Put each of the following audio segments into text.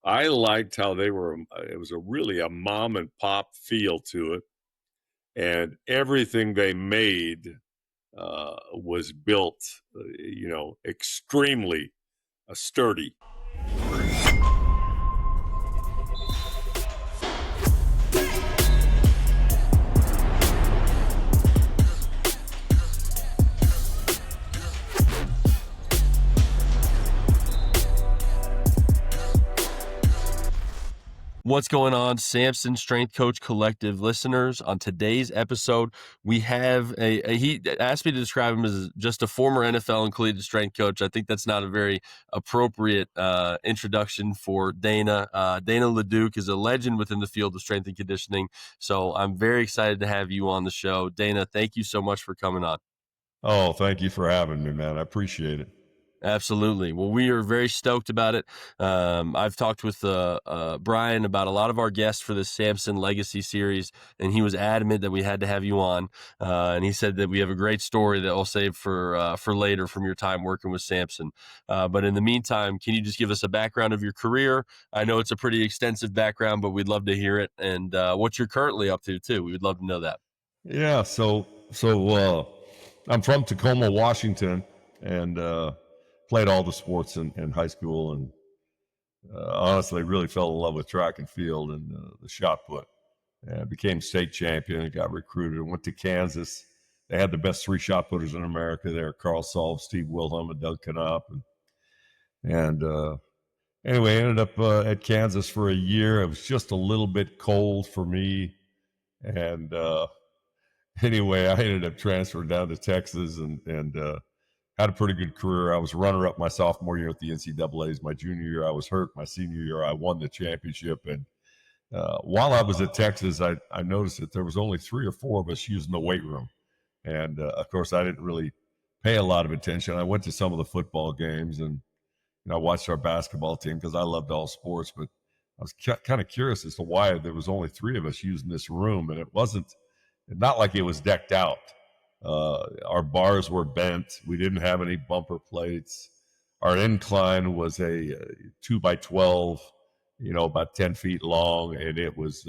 I liked how they were, it was a really a mom and pop feel to it, and everything they made, was built, extremely, sturdy. What's going on, Samson Strength Coach Collective listeners? On today's episode, we have he asked me to describe him as just a former NFL and collegiate strength coach. I think that's not a very appropriate introduction for Dana. Dana LeDuc is a legend within the field of strength and conditioning, so I'm very excited to have you on the show. Dana, thank you so much for coming on. Oh, thank you for having me, man. I appreciate it. Absolutely. Well, we are very stoked about it. I've talked with Brian about a lot of our guests for this Samson Legacy series, and he was adamant that we had to have you on. And he said that we have a great story that we'll save for later from your time working with Samson. But in the meantime, can you just give us a background of your career? I know it's a pretty extensive background, but we'd love to hear it, and what you're currently up to too. We would love to know that. Yeah. So I'm from Tacoma, Washington, and played all the sports in high school, and honestly, really fell in love with track and field and the shot put. And became state champion and got recruited and went to Kansas. They had the best three shot putters in America there: Carl Solve, Steve Wilhelm, and Doug Knopp. And anyway, ended up at Kansas for a year. It was just a little bit cold for me, and anyway, I ended up transferring down to Texas and had a pretty good career. I was runner-up my sophomore year at the NCAAs. My junior year, I was hurt. My senior year, I won the championship. And while I was at Texas, I noticed that there was only 3 or 4 of us using the weight room. And, of course, I didn't really pay a lot of attention. I went to some of the football games and I watched our basketball team because I loved all sports. But I was kind of curious as to why there was only 3 of us using this room. And it wasn't not like it was decked out. Our bars were bent. We didn't have any bumper plates. Our incline was a 2x12, about 10 feet long, and it was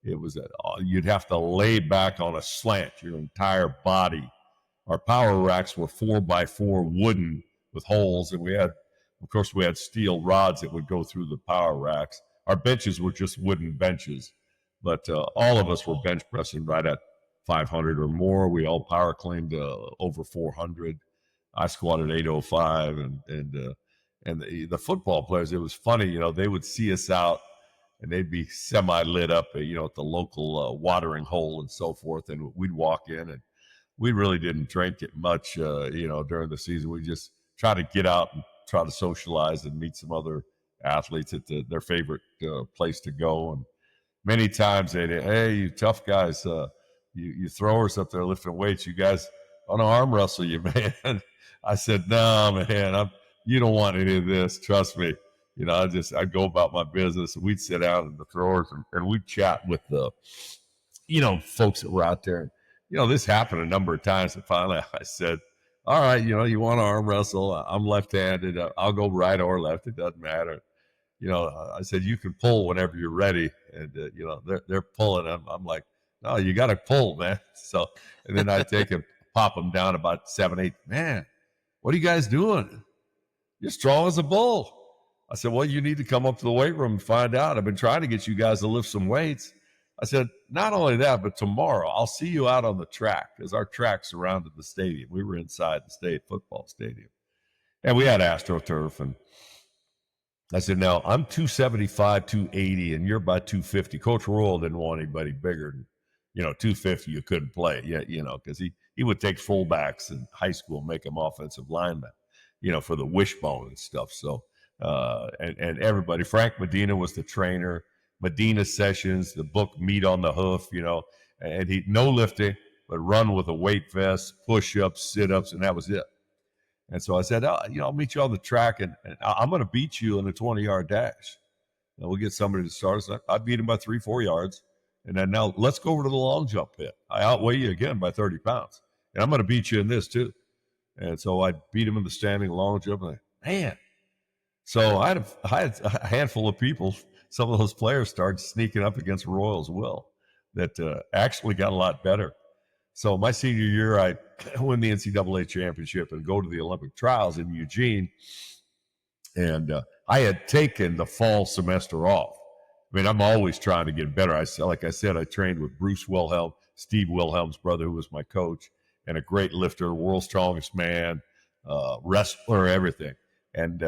you'd have to lay back on a slant your entire body. Our power racks were 4x4 wooden with holes, and we had steel rods that would go through the power racks. Our benches were just wooden benches, but all of us were bench pressing right at 500 or more. We all power cleaned over 400. I squatted 805, and the football players. It was funny, they would see us out, and they'd be semi lit up, at the local watering hole and so forth, and we'd walk in, and we really didn't drink it much, during the season. We just try to get out and try to socialize and meet some other athletes at their favorite place to go, and many times they'd, hey, you tough guys. You throwers up there lifting weights, you guys want to arm wrestle you, man. I said, no, man, you don't want any of this. Trust me. I'd go about my business. We'd sit down in the throwers and we'd chat with the, folks that were out there. This happened a number of times. And finally I said, all right, you want to arm wrestle? I'm left-handed. I'll go right or left. It doesn't matter. I said, you can pull whenever you're ready. And, they're pulling. I'm like, no, you got to pull, man. So, and then I take and pop them down about 7, 8. Man, what are you guys doing? You're strong as a bull. I said, well, you need to come up to the weight room and find out. I've been trying to get you guys to lift some weights. I said, not only that, but tomorrow I'll see you out on the track, because our track surrounded the stadium. We were inside the state football stadium, and we had AstroTurf. And I said, now I'm 275, 280, and you're about 250. Coach Royal didn't want anybody bigger than 250, you couldn't play. Yeah, because he would take fullbacks in high school, make them offensive linemen, for the wishbone and stuff. So, and everybody, Frank Medina was the trainer, Medina Sessions, the book Meat on the Hoof, and he no lifting, but run with a weight vest, push-ups, sit-ups, and that was it. And so I said, I'll meet you on the track, and I'm going to beat you in a 20-yard dash. And we'll get somebody to start us. I beat him by 3-4 yards. And then now let's go over to the long jump pit. I outweigh you again by 30 pounds. And I'm going to beat you in this too. And so I beat him in the standing long jump. And man, So I had a handful of people, some of those players started sneaking up against Royals Will that actually got a lot better. So my senior year, I win the NCAA championship and go to the Olympic trials in Eugene. And I had taken the fall semester off. I mean, I'm always trying to get better. Like I said, I trained with Bruce Wilhelm, Steve Wilhelm's brother, who was my coach, and a great lifter, world's strongest man, wrestler, everything. And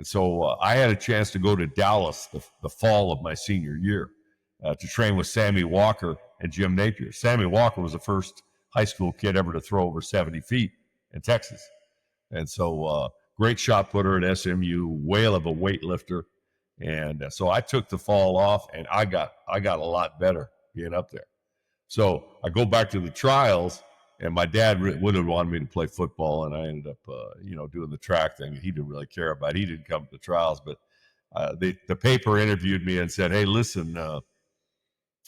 so I had a chance to go to Dallas the fall of my senior year to train with Sammy Walker and Jim Napier. Sammy Walker was the first high school kid ever to throw over 70 feet in Texas. And so great shot putter at SMU, whale of a weightlifter. And so I took the fall off, and I got a lot better being up there. So I go back to the trials, and my dad would have wanted me to play football, and I ended up, doing the track thing. He didn't really care about it. He didn't come to the trials, but the paper interviewed me and said, "Hey, listen, what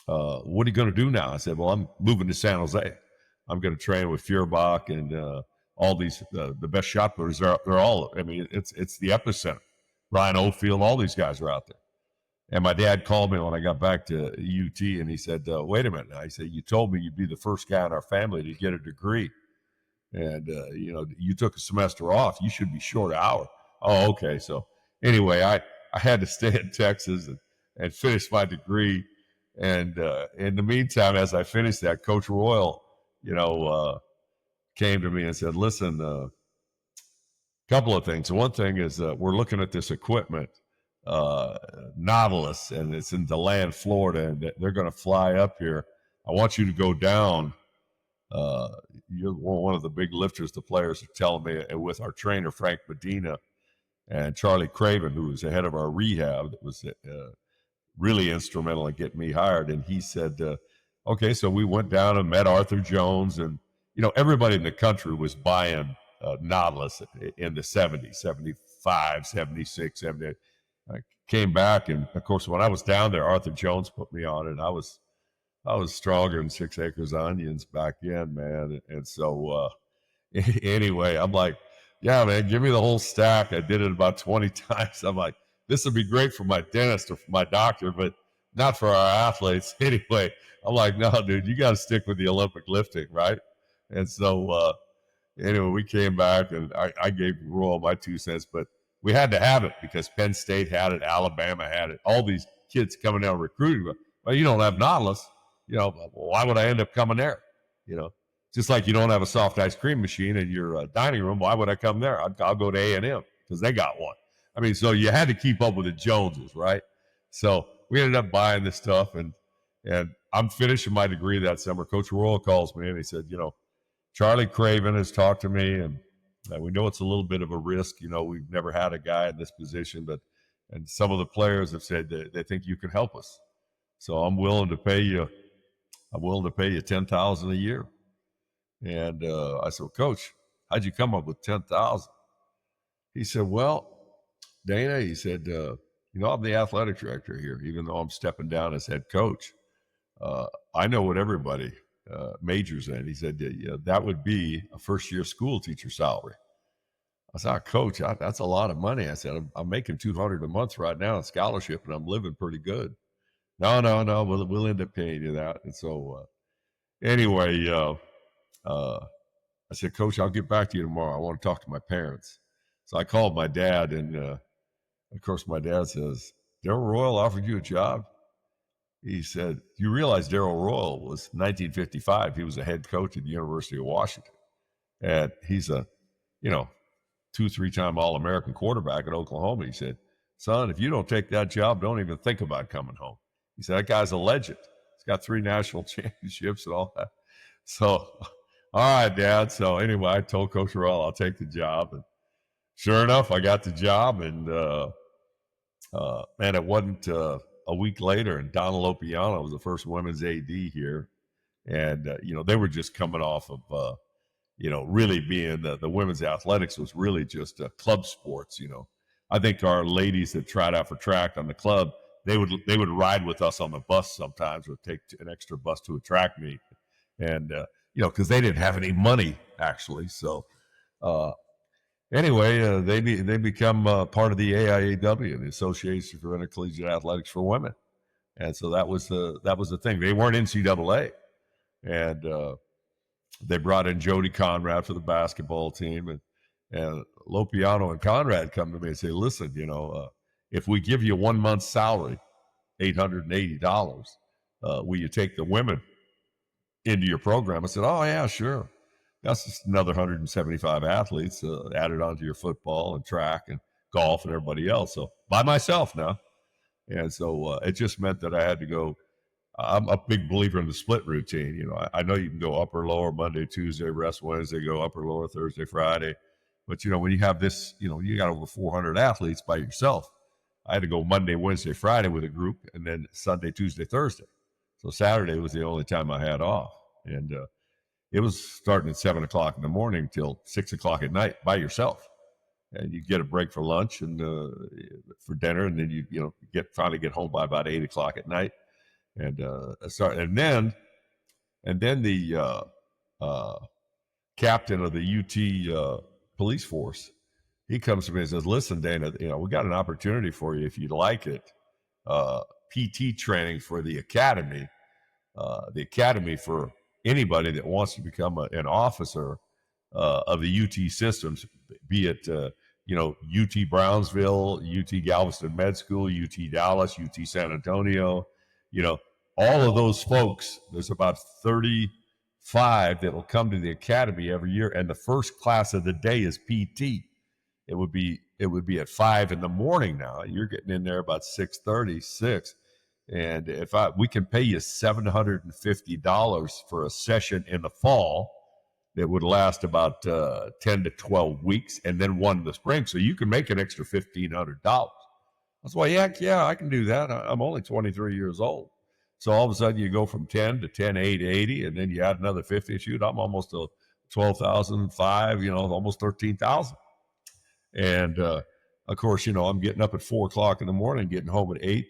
are you going to do now?" I said, "Well, I'm moving to San Jose. I'm going to train with Feuerbach and all these the best shot putters. They're all. I mean, it's the epicenter. Ryan Oldfield, all these guys are out there." And my dad called me when I got back to UT, and he said, "Wait a minute." I said, "You told me you'd be the first guy in our family to get a degree, and you took a semester off. You should be short an hour." Oh, okay. So anyway, I had to stay in Texas and finish my degree. And in the meantime, as I finished that, Coach Royal, came to me and said, "Listen, couple of things. One thing is we're looking at this equipment, Nautilus, and it's in DeLand, Florida, and they're going to fly up here. I want you to go down. You're one of the big lifters, the players are telling me, with our trainer, Frank Medina, and Charlie Craven, who was the head of our rehab, that was really instrumental in getting me hired." And he said, okay, so we went down and met Arthur Jones, and, everybody in the country was buying Nautilus in the 70s, 75, 76, 78. I came back, and of course, when I was down there, Arthur Jones put me on it. I was stronger than 6 acres of onions back then, man. And so anyway, I'm like, "Yeah, man, give me the whole stack." I did it about 20 times. I'm like, this would be great for my dentist or for my doctor, but not for our athletes. Anyway, I'm like, "No, dude, you got to stick with the Olympic lifting, right?" And so anyway, we came back, and I gave Royal my 2 cents, but we had to have it because Penn State had it, Alabama had it, all these kids coming out recruiting. Well, you don't have Nautilus, why would I end up coming there? Just like you don't have a soft ice cream machine in your dining room, why would I come there? I'll go to A&M because they got one. I mean, so you had to keep up with the Joneses, right? So we ended up buying this stuff, and I'm finishing my degree that summer. Coach Royal calls me, and he said, "Charlie Craven has talked to me, and we know it's a little bit of a risk. We've never had a guy in this position, and some of the players have said that they think you can help us. So I'm willing to pay you $10,000 a year." And I said, "Well, Coach, how'd you come up with $10,000?" He said, "Well, Dana," he said, "I'm the athletic director here, even though I'm stepping down as head coach. I know what everybody majors in." He said, "That would be a first-year school teacher salary." I said, "Coach, that's a lot of money." I said, I'm making $200 a month right now in scholarship, and I'm living pretty good." No, we'll end up paying you that." And so anyway, I said, "Coach, I'll get back to you tomorrow. I want to talk to my parents." So I called my dad, and of course, my dad says, "Darrell Royal offered you a job?" He said, "You realize Darrell Royal was 1955. He was a head coach at the University of Washington. And he's a, 2-3-time All-American quarterback at Oklahoma." He said, "Son, if you don't take that job, don't even think about coming home." He said, "That guy's a legend. He's got 3 national championships and all that." So, all right, Dad. So anyway, I told Coach Royal I'll take the job. And sure enough, I got the job. And, man, it wasn't a week later, and Donna Lopiano was the first women's AD here. And, they were just coming off of, really being the women's athletics was really just club sports. I think our ladies that tried out for track on the club, they would ride with us on the bus sometimes, or take an extra bus to a track meet. And, because they didn't have any money, actually. So anyway, they become part of the AIAW, the Association for Intercollegiate Athletics for Women, and so that was the thing. They weren't NCAA, and they brought in Jody Conrad for the basketball team, and Lopiano and Conrad come to me and say, "Listen, if we give you 1 month's salary, $880, will you take the women into your program?" I said, "Oh yeah, sure." That's just another 175 athletes added onto your football and track and golf and everybody else. So by myself now. And so it just meant that I had to go. I'm a big believer in the split routine. I know you can go upper, lower, Monday, Tuesday, rest Wednesday, go upper, lower, Thursday, Friday. But, when you have this, you got over 400 athletes by yourself. I had to go Monday, Wednesday, Friday with a group, and then Sunday, Tuesday, Thursday. So Saturday was the only time I had off. And it was starting at 7 o'clock in the morning till 6 o'clock at night by yourself. And you get a break for lunch and for dinner, and then you finally get home by about 8 o'clock at night, and then the captain of the UT police force, he comes to me and says, "Listen, Dana, we got an opportunity for you if you'd like it. PT training for the academy for anybody that wants to become an officer of the UT systems, be it UT Brownsville, UT Galveston Med School, UT Dallas, UT San Antonio, all of those folks. There's about 35 that will come to the academy every year, and the first class of the day is PT. It would be at 5 in the morning now. You're getting in there about 6:30, 6. And we can pay you $750 for a session in the fall that would last about 10 to 12 weeks, and then one in the spring. So you can make an extra $1,500. That's why, yeah, I can do that. I'm only 23 years old. So all of a sudden you go from 10 to 10,880, and then you add another 50. Shoot, I'm almost to 12,005, almost 13,000. And of course, I'm getting up at 4 o'clock in the morning, getting home at 8.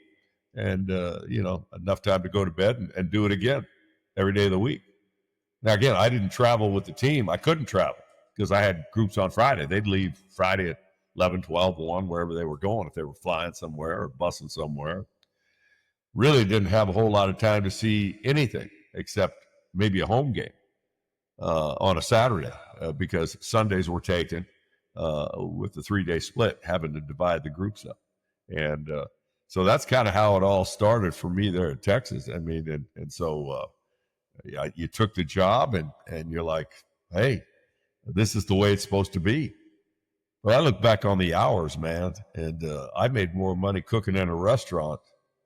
And, enough time to go to bed and do it again every day of the week. Now, again, I didn't travel with the team. I couldn't travel because I had groups on Friday. They'd leave Friday at 11, 12, 1, wherever they were going, if they were flying somewhere or busing somewhere. Really didn't have a whole lot of time to see anything except maybe a home game on a Saturday because Sundays were taken with the 3-day split, having to divide the groups up. And so that's kind of how it all started for me there in Texas. I mean, and so you took the job and you're like, hey, this is the way it's supposed to be. Well, I look back on the hours, man, and I made more money cooking in a restaurant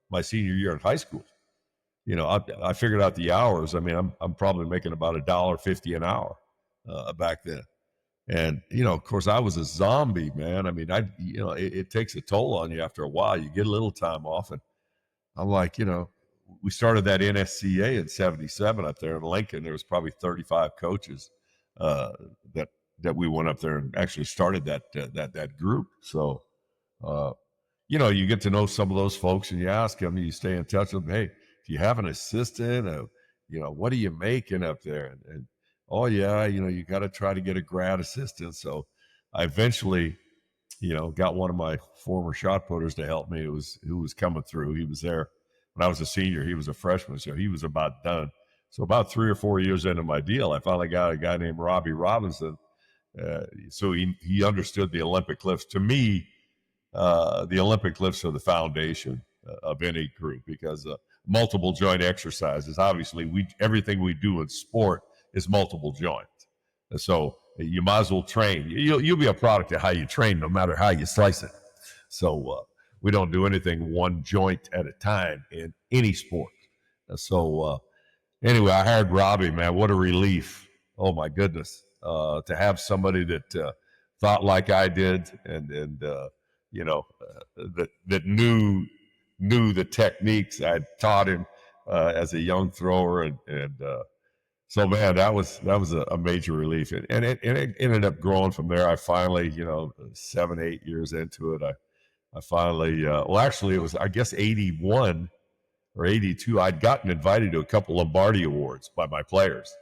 my senior year in high school. I figured out the hours. I mean, I'm probably making about $1.50 an hour back then. And, of course, I was a zombie, man. I mean, it takes a toll on you after a while. You get a little time off. And I'm like, we started that NSCA in 77 up there in Lincoln. There was probably 35 coaches that we went up there and actually started that group. So, you get to know some of those folks and you ask them, you stay in touch with them. Hey, do you have an assistant? What are you making up there? And oh yeah, you got to try to get a grad assistant. So I eventually, got one of my former shot putters to help me. Who was coming through. He was there when I was a senior. He was a freshman, so he was about done. So about 3 or 4 years into my deal, I finally got a guy named Robbie Robinson. So he understood the Olympic lifts. To me, the Olympic lifts are the foundation of any group because multiple joint exercises. Obviously, everything we do in sport is multiple joint. So you might as well train. You'll be a product of how you train, no matter how you slice it. So we don't do anything one joint at a time in any sport. So anyway, I hired Robbie, man. What a relief. Oh, my goodness. To have somebody that thought like I did and that knew the techniques I'd taught him as a young thrower. And so, man, that was a major relief. And it ended up growing from there. I finally, 7, 8 years into it, I finally, actually it was, I guess, 81 or 82. I'd gotten invited to a couple Lombardi Awards by my players.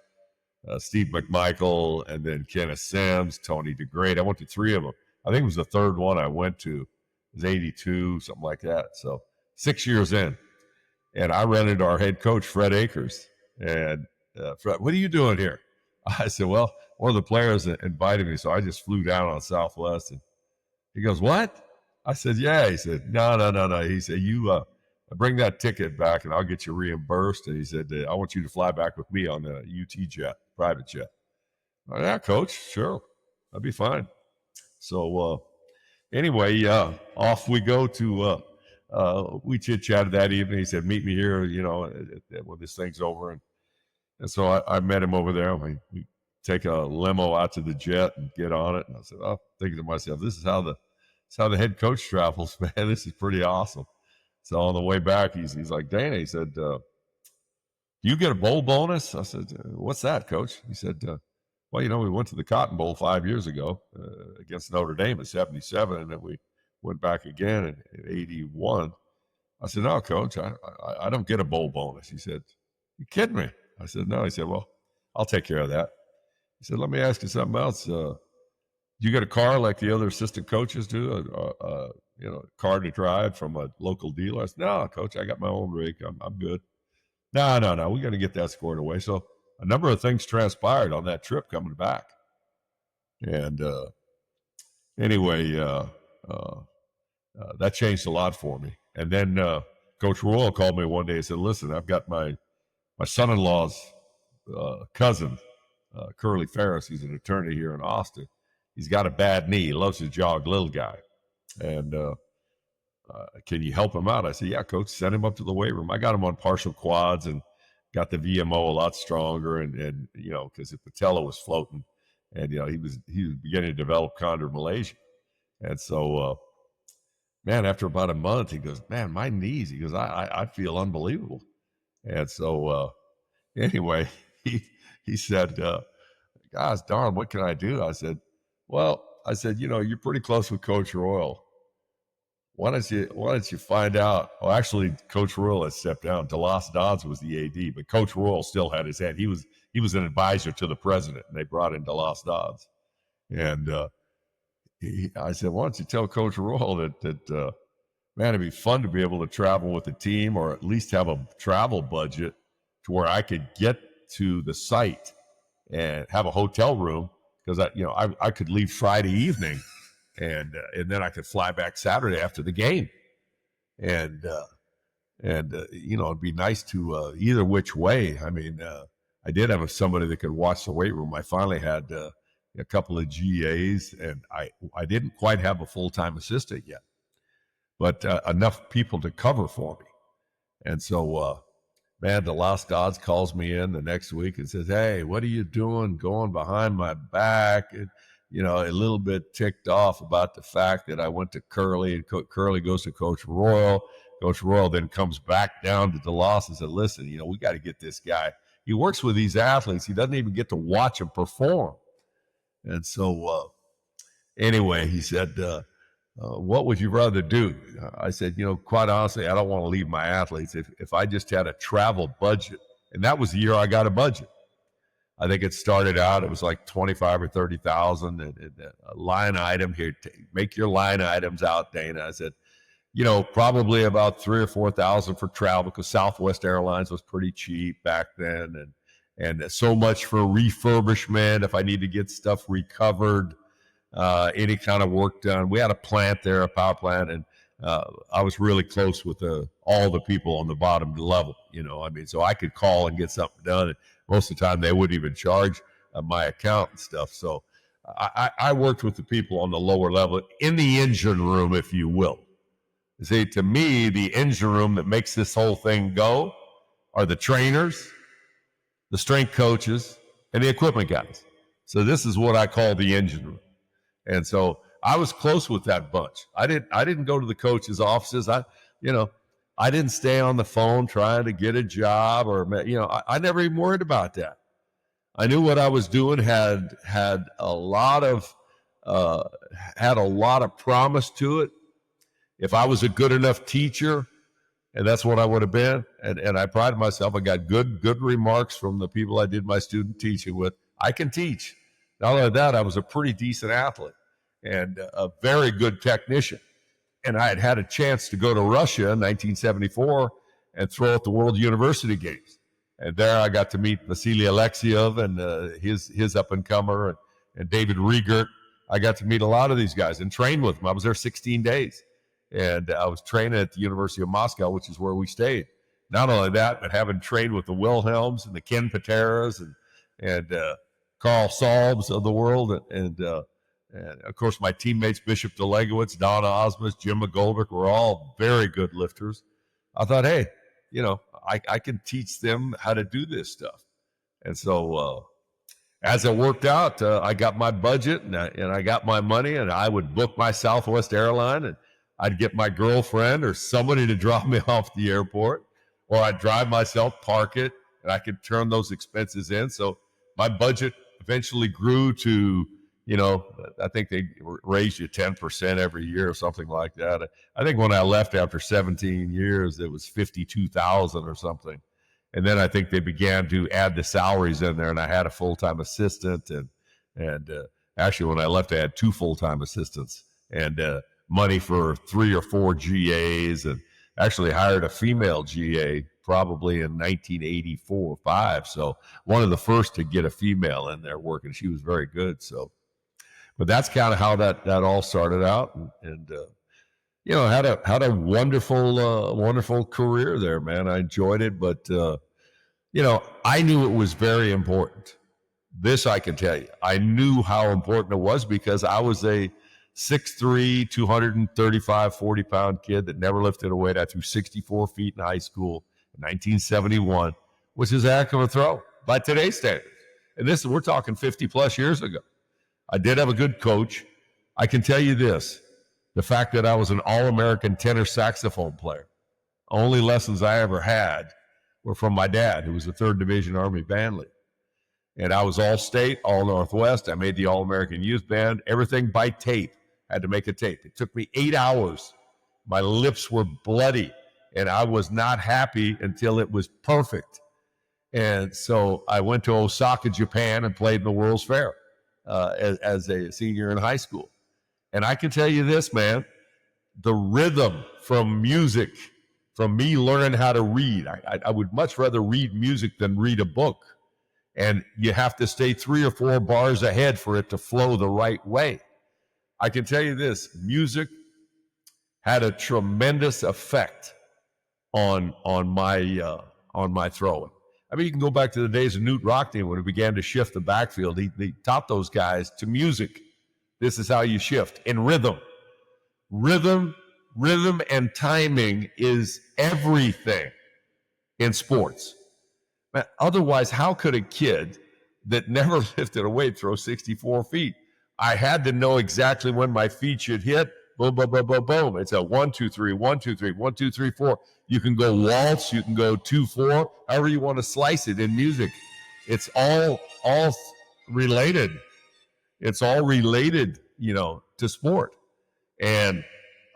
Steve McMichael, and then Kenneth Sims, Tony DeGrade. I went to 3 of them. I think it was the third one I went to. It was 82, something like that. So 6 years in. And I ran into our head coach, Fred Akers. And Fred, what are you doing here? I said, well, one of the players invited me, so I just flew down on Southwest. And he goes, what? I said, yeah. He said, no. He said, you bring that ticket back and I'll get you reimbursed. And he said, I want you to fly back with me on the UT jet, private jet. Oh, yeah, coach, sure. That'd be fine. So anyway, off we go to, we chit-chatted that evening. He said, meet me here, when this thing's over. And so I met him over there. We take a limo out to the jet and get on it. And I said, I'm thinking to myself, this is how the head coach travels, man. This is pretty awesome. So on the way back, he's like, Dana, he said, do you get a bowl bonus? I said, what's that, coach? He said, well, we went to the Cotton Bowl 5 years ago against Notre Dame in 77, and then we went back again in 81. I said, no, coach, I don't get a bowl bonus. He said, you kidding me? I said, no. He said, well, I'll take care of that. He said, let me ask you something else. You get a car like the other assistant coaches do, a car to drive from a local dealer? I said, no, coach, I got my own rig. I'm good. No, we got to get that squared away. So a number of things transpired on that trip coming back. And anyway, that changed a lot for me. And then Coach Royal called me one day and said, listen, I've got my son-in-law's cousin, Curly Ferris. He's an attorney here in Austin. He's got a bad knee. He loves to jog, little guy. And can you help him out? I said, yeah, coach, send him up to the weight room. I got him on partial quads and got the VMO a lot stronger. And because the patella was floating, and, he was beginning to develop chondromalacia. And so, man, after about a month, he goes, man, my knees, he goes, I feel unbelievable. And so, anyway, he said, gosh darn, what can I do? I said, you're pretty close with Coach Royal. Why don't you find out? Well, actually, Coach Royal had stepped down. DeLoss Dodds was the AD, but Coach Royal still had his hand. He was an advisor to the president, and they brought in DeLoss Dodds. And I said, why don't you tell Coach Royal that man, it'd be fun to be able to travel with the team, or at least have a travel budget to where I could get to the site and have a hotel room, because I could leave Friday evening, and then I could fly back Saturday after the game, and it'd be nice to either which way. I mean, I did have somebody that could watch the weight room. I finally had a couple of GAs, and I didn't quite have a full-time assistant yet, but enough people to cover for me. And so, man, DeLoss Dodds calls me in the next week and says, hey, what are you doing going behind my back? And, a little bit ticked off about the fact that I went to Curly, and Curly goes to Coach Royal. Coach Royal then comes back down to DeLoss and said, listen, we got to get this guy. He works with these athletes. He doesn't even get to watch them perform. And so, anyway, he said, what would you rather do? I said, quite honestly, I don't want to leave my athletes. If I just had a travel budget, and that was the year I got a budget. I think it started out, it was like 25 or 30,000, and a line item here. Make your line items out, Dana. I said, probably about 3,000 or 4,000 for travel, because Southwest Airlines was pretty cheap back then, and so much for refurbishment if I need to get stuff recovered. Any kind of work done. We had a plant there, a power plant, and I was really close with all the people on the bottom level, so I could call and get something done. And most of the time they wouldn't even charge my account and stuff. So I worked with the people on the lower level in the engine room, if you will. See, to me, the engine room that makes this whole thing go are the trainers, the strength coaches, and the equipment guys. So this is what I call the engine room. And so I was close with that bunch. I didn't go to the coaches' offices. I didn't stay on the phone trying to get a job, or I never even worried about that. I knew what I was doing had a lot of promise to it. If I was a good enough teacher, and that's what I would have been. And I prided myself. I got good remarks from the people I did my student teaching with. I can teach. Not only that, I was a pretty decent athlete and a very good technician. And I had a chance to go to Russia in 1974 and throw at the World University Games. And there I got to meet Vasily Alexiev and his up-and-comer and David Riegert. I got to meet a lot of these guys and train with them. I was there 16 days. And I was training at the University of Moscow, which is where we stayed. Not only that, but having trained with the Wilhelms and the Ken Pateras and Carl Salbs of the world. And of course, my teammates, Bishop Delegowitz, Don Osmus, Jim McGoldrick, were all very good lifters. I thought, hey, I can teach them how to do this stuff. And so as it worked out, I got my budget and I got my money, and I would book my Southwest airline, and I'd get my girlfriend or somebody to drop me off the airport, or I'd drive myself, park it, and I could turn those expenses in. So my budget eventually grew to, I think they raised you 10% every year or something like that. I think when I left after 17 years, it was $52,000 or something. And then I think they began to add the salaries in there, and I had a full-time assistant. And actually, when I left, I had 2 full-time assistants and money for 3 or 4 GAs, and actually hired a female GA probably in 1984 or 5. So one of the first to get a female in there working. She was very good. So, but that's kind of how that all started out, and had a wonderful career there, man. I enjoyed it, but I knew it was very important. This I can tell you. I knew how important it was because I was a 6'3", 235, 40-pound kid that never lifted a weight. I threw 64 feet in high school in 1971, which is a heck of a throw by today's standards. And we're talking 50-plus years ago. I did have a good coach. I can tell you this, the fact that I was an All-American tenor saxophone player, only lessons I ever had were from my dad, who was a 3rd Division Army band leader. And I was all-state, all-Northwest. I made the All-American Youth Band, everything by tape. I had to make a tape. It took me 8 hours. My lips were bloody, and I was not happy until it was perfect. And so I went to Osaka, Japan, and played in the World's Fair as a senior in high school. And I can tell you this, man, the rhythm from music, from me learning how to read, I would much rather read music than read a book. And you have to stay 3 or 4 bars ahead for it to flow the right way. I can tell you this, music had a tremendous effect on my throwing. I mean, you can go back to the days of Newt Rockney when he began to shift the backfield. He taught those guys to music. This is how you shift in rhythm. Rhythm and timing is everything in sports. Otherwise, how could a kid that never lifted a weight throw 64 feet? I had to know exactly when my feet should hit. Boom, boom, boom, boom, boom. It's a 1, 2, 3, 1, 2, 3, 1, 2, 3, 4. You can go waltz. You can go 2, 4. However you want to slice it in music. It's all related. It's all related, to sport. And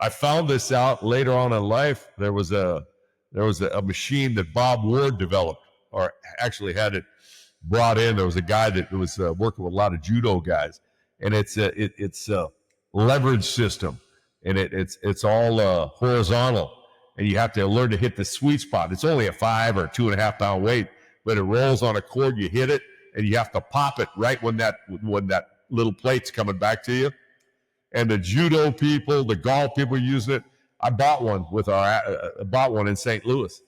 I found this out later on in life. There was a machine that Bob Ward developed, or actually had it brought in. There was a guy that was working with a lot of judo guys, and it's a leverage system, and it's all horizontal, and you have to learn to hit the sweet spot. It's only a 5 or 2.5 pound weight, but it rolls on a cord. You hit it, and you have to pop it right when that little plate's coming back to you. And the judo people, the golf people using it. I bought one in St. Louis,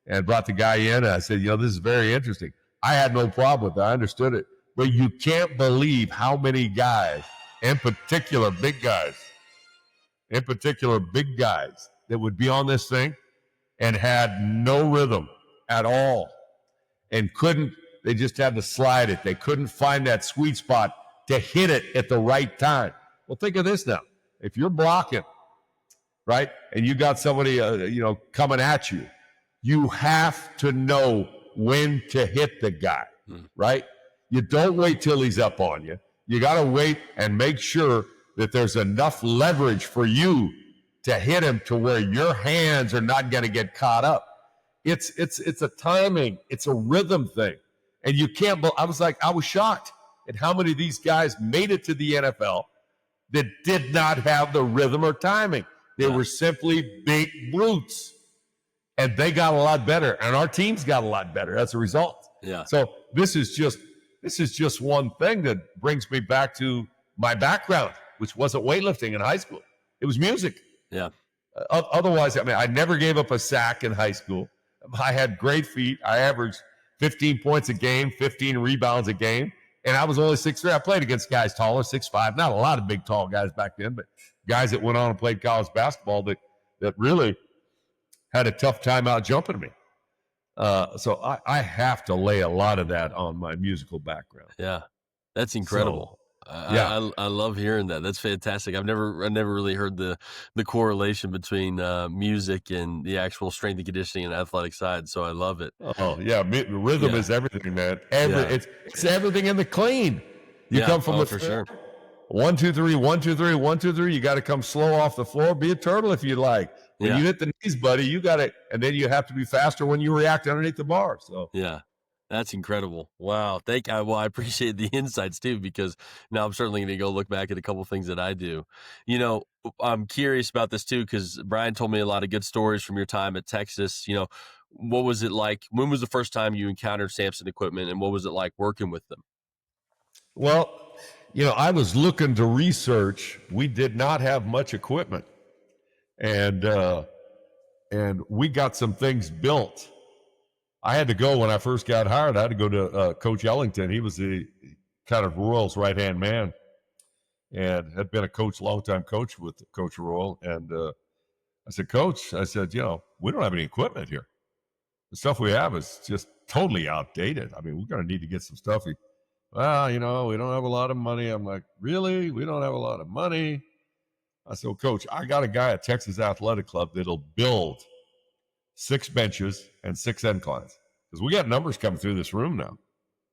and brought the guy in. And I said, this is very interesting. I had no problem with it. I understood it. But you can't believe how many guys, in particular big guys, that would be on this thing and had no rhythm at all, and they just had to slide it. They couldn't find that sweet spot to hit it at the right time. Well, think of this now. If you're blocking, right, and you got somebody, coming at you, you have to know when to hit the guy, right? You don't wait till he's up on you. You got to wait and make sure that there's enough leverage for you to hit him to where your hands are not going to get caught up. It's a timing. It's a rhythm thing. And you can't, I was shocked at how many of these guys made it to the NFL that did not have the rhythm or timing. They were simply big brutes. And they got a lot better. And our teams got a lot better as a result. Yeah. So this is just one thing that brings me back to my background, which wasn't weightlifting in high school. It was music. Yeah. Otherwise, I mean, I never gave up a sack in high school. I had great feet. I averaged 15 points a game, 15 rebounds a game, and I was only 6'3". I played against guys taller, 6'5". Not a lot of big, tall guys back then, but guys that went on and played college basketball that really had a tough time out jumping me. So I have to lay a lot of that on my musical background. Yeah, that's incredible. I love hearing that. That's fantastic. I never really heard the correlation between music and the actual strength and conditioning and athletic side. So I love it. Oh yeah, rhythm is everything, man. It's everything in the clean. You come from the for sure. 1, 2, 3, 1, 2, 3, 1, 2, 3. You got to come slow off the floor. Be a turtle if you like. When you hit the knees, buddy, you got to, and then you have to be faster when you react underneath the bar. So yeah. That's incredible. Wow. I appreciate the insights too, because now I'm certainly going to go look back at a couple of things that I do. You know, I'm curious about this too, because Brian told me a lot of good stories from your time at Texas. You know, what was it like? When was the first time you encountered Samson equipment, and what was it like working with them? Well, you know, I was looking to research. We did not have much equipment, and we got some things built. I had to go when I first got hired. I had to go to Coach Ellington. He was the kind of Royal's right-hand man and had been a longtime coach with Coach Royal. And I said, Coach, you know, we don't have any equipment here. The stuff we have is just totally outdated. I mean, we're going to need to get some stuff. Well, you know, we don't have a lot of money. I'm like, really? We don't have a lot of money? I said, well, Coach, I got a guy at Texas Athletic Club that'll build 6 benches and 6 inclines, because we got numbers coming through this room now.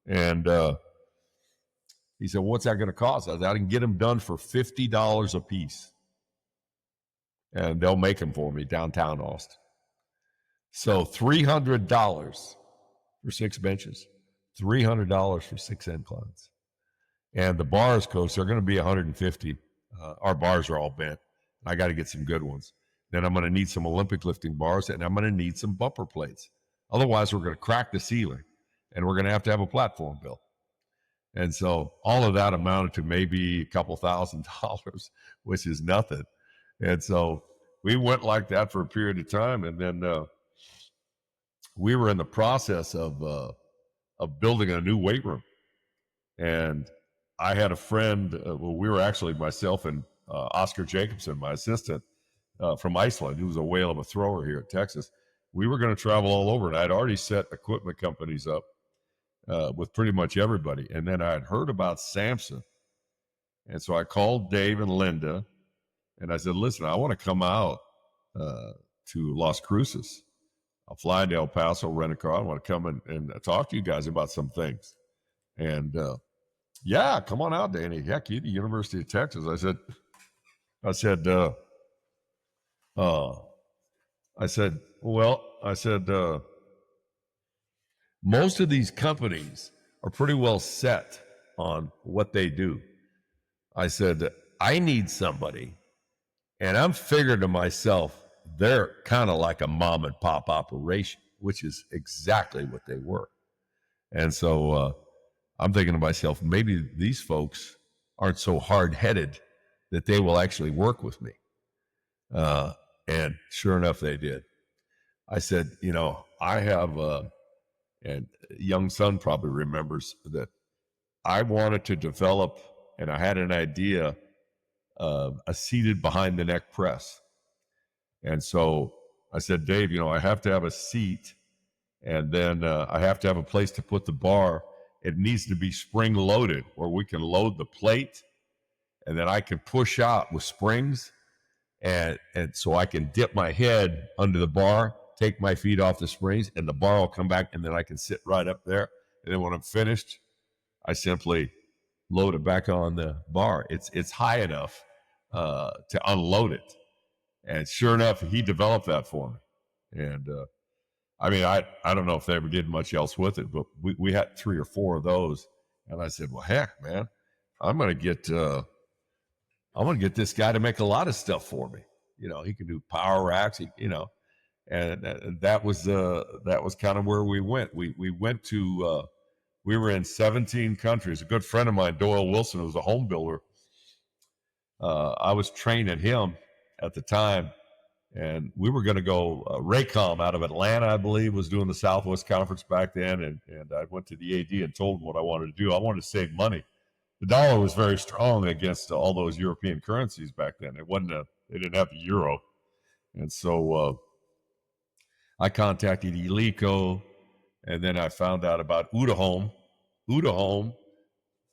And he said, what's that going to cost? I said, I can get them done for $50 a piece. And they'll make them for me downtown Austin. So $300 for 6 benches, $300 for 6 inclines. And the bars, Coach, they're going to be 150. Our bars are all bent. I got to get some good ones. Then I'm going to need some Olympic lifting bars, and I'm going to need some bumper plates. Otherwise, we're going to crack the ceiling, and we're going to have a platform built. And so all of that amounted to maybe a couple $1,000s, which is nothing. And so we went like that for a period of time, and then we were in the process of building a new weight room. And I had a friend. We were actually myself and Oscar Jacobson, my assistant, from Iceland, who was a whale of a thrower here at Texas. We were going to travel all over, and I'd already set equipment companies up with pretty much everybody. And then I had heard about Samson. And so I called Dave and Linda, and I said, listen, I want to come out to Las Cruces. I'll fly to El Paso, rent a car. I want to come and talk to you guys about some things. And yeah, come on out, Danny. Heck, you the University of Texas. I said, most of these companies are pretty well set on what they do. I said, I need somebody, and I'm figuring to myself, they're kind of like a mom and pop operation, which is exactly what they were. And so I'm thinking to myself, maybe these folks aren't so hard-headed that they will actually work with me. And sure enough, they did. I said, you know, I have, and young son probably remembers that I wanted to develop, and I had an idea of a seated behind the neck press. And so I said, Dave, you know, I have to have a seat, and then I have to have a place to put the bar. It needs to be spring loaded, where we can load the plate, and then I can push out with springs. And so I can dip my head under the bar, take my feet off the springs, and the bar will come back, and then I can sit right up there. And then when I'm finished, I simply load it back on the bar. It's high enough to unload it. And sure enough, he developed that for me. And I mean, I don't know if they ever did much else with it, but we had 3 or 4 of those. And I said, well, heck, man, I'm gonna get this guy to make a lot of stuff for me. You know, he can do power racks, and that was kind of where we went. We went to we were in 17 countries. A good friend of mine, Doyle Wilson, who was a home builder. I was training him at the time, and we were going to go. Raycom out of Atlanta, I believe, was doing the Southwest Conference back then, and I went to the AD and told him what I wanted to do. I wanted to save money. The dollar was very strong against all those European currencies back then. They didn't have the euro, and so I contacted Eleco, and then I found out about Udahome. Udahome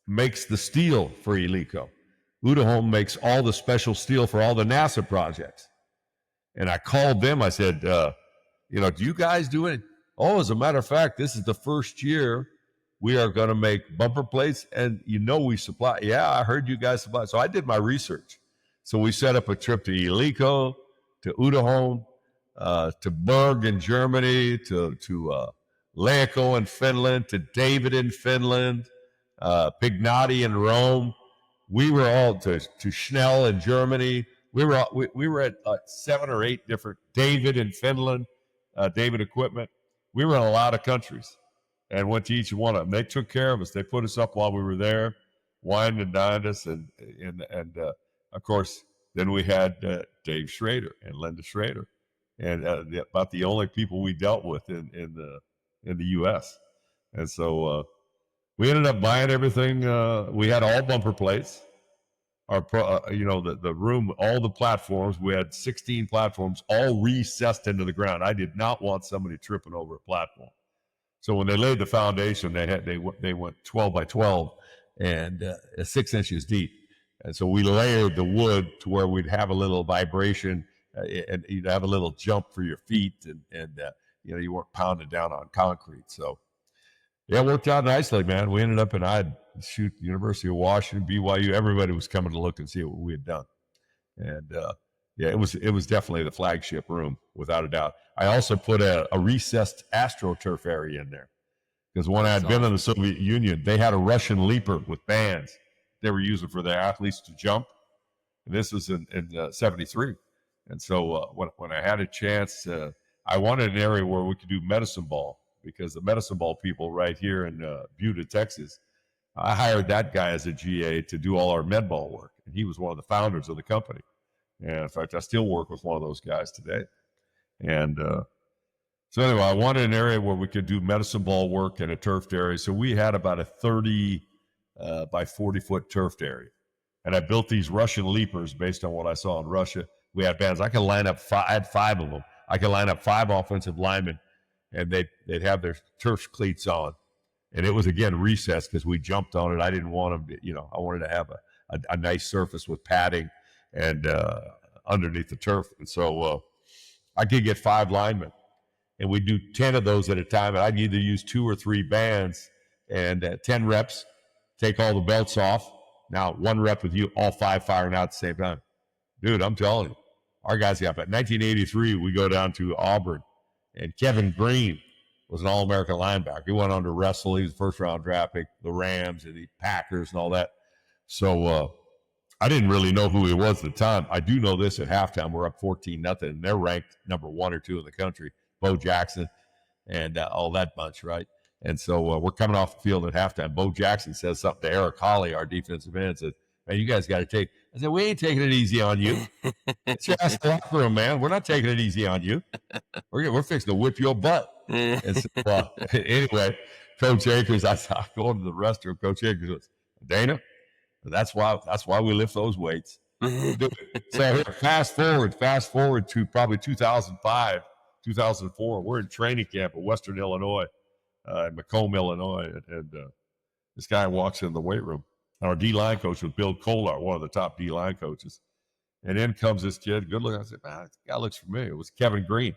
makes the steel for Eleco. Udahome makes all the special steel for all the NASA projects. And I called them. I said, do you guys do it? Oh, as a matter of fact, this is the first year we are going to make bumper plates, and we supply. Yeah, I heard you guys supply. So I did my research. So we set up a trip to Eleco, to Udahome, to Berg in Germany, to Leaco in Finland, to David in Finland, Pignati in Rome. We were all to Schnell in Germany. We were at 7 or 8 different, David in Finland, David Equipment. We were in a lot of countries and went to each one of them. They took care of us. They put us up while we were there, wined and dined us, and of course, then we had Dave Schrader and Linda Schrader, and about the only people we dealt with in the U.S. And so we ended up buying everything. We had all bumper plates. The room, all the platforms. We had 16 platforms, all recessed into the ground. I did not want somebody tripping over a platform. So when they laid the foundation, they went 12 by 12 and 6 inches deep. And so we layered the wood to where we'd have a little vibration and you'd have a little jump for your feet, and you weren't pounded down on concrete. So yeah, it worked out nicely, man. We ended up University of Washington, BYU. Everybody was coming to look and see what we had done. And it was definitely the flagship room, without a doubt. I also put a recessed AstroTurf area in there, because when I had been in the Soviet Union, they had a Russian leaper with bands they were using for their athletes to jump. And this was in 73. And so when I had a chance, I wanted an area where we could do medicine ball, because the medicine ball people right here in Buda, Texas, I hired that guy as a GA to do all our med ball work. And he was one of the founders of the company. And in fact, I still work with one of those guys today. And so anyway, I wanted an area where we could do medicine ball work and a turfed area. So we had about a 30 by 40-foot turfed area. And I built these Russian leapers based on what I saw in Russia. We had bands. I could line up I had 5 of them. I could line up 5 offensive linemen, and they'd have their turf cleats on. And it was, again, recessed because we jumped on it. I didn't want them to, I wanted to have a nice surface with padding and underneath the turf. And so I could get 5 linemen, and we'd do 10 of those at a time. And I'd either use 2 or 3 bands and 10 reps, take all the belts off. Now, 1 rep with you, all 5 firing out at the same time. Dude, I'm telling you, our guys got that. 1983, we go down to Auburn, and Kevin Green was an All-American linebacker. He went on to wrestle. He was first-round draft pick, the Rams and the Packers and all that. So I didn't really know who he was at the time. I do know this: at halftime, we're up 14-0, and they're ranked number 1 or 2 in the country. Bo Jackson and all that bunch, right? And so we're coming off the field at halftime. Bo Jackson says something to Eric Hawley, our defensive end, says, "Man, you guys got to take." I said, "We ain't taking it easy on you. It's your ass locker room, man. We're not taking it easy on you. We're fixing to whip your butt." And so, anyway, Coach Akers, I go to the restroom. Coach Akers goes, "Dana, that's why we lift those weights." So fast forward to probably 2005, 2004. We're in training camp at Western Illinois, Macomb, Illinois, and this guy walks in the weight room. Our D-line coach was Bill Kolar, one of the top D-line coaches. And in comes this kid, good looking. I said, "Man, this guy looks familiar." It was Kevin Green.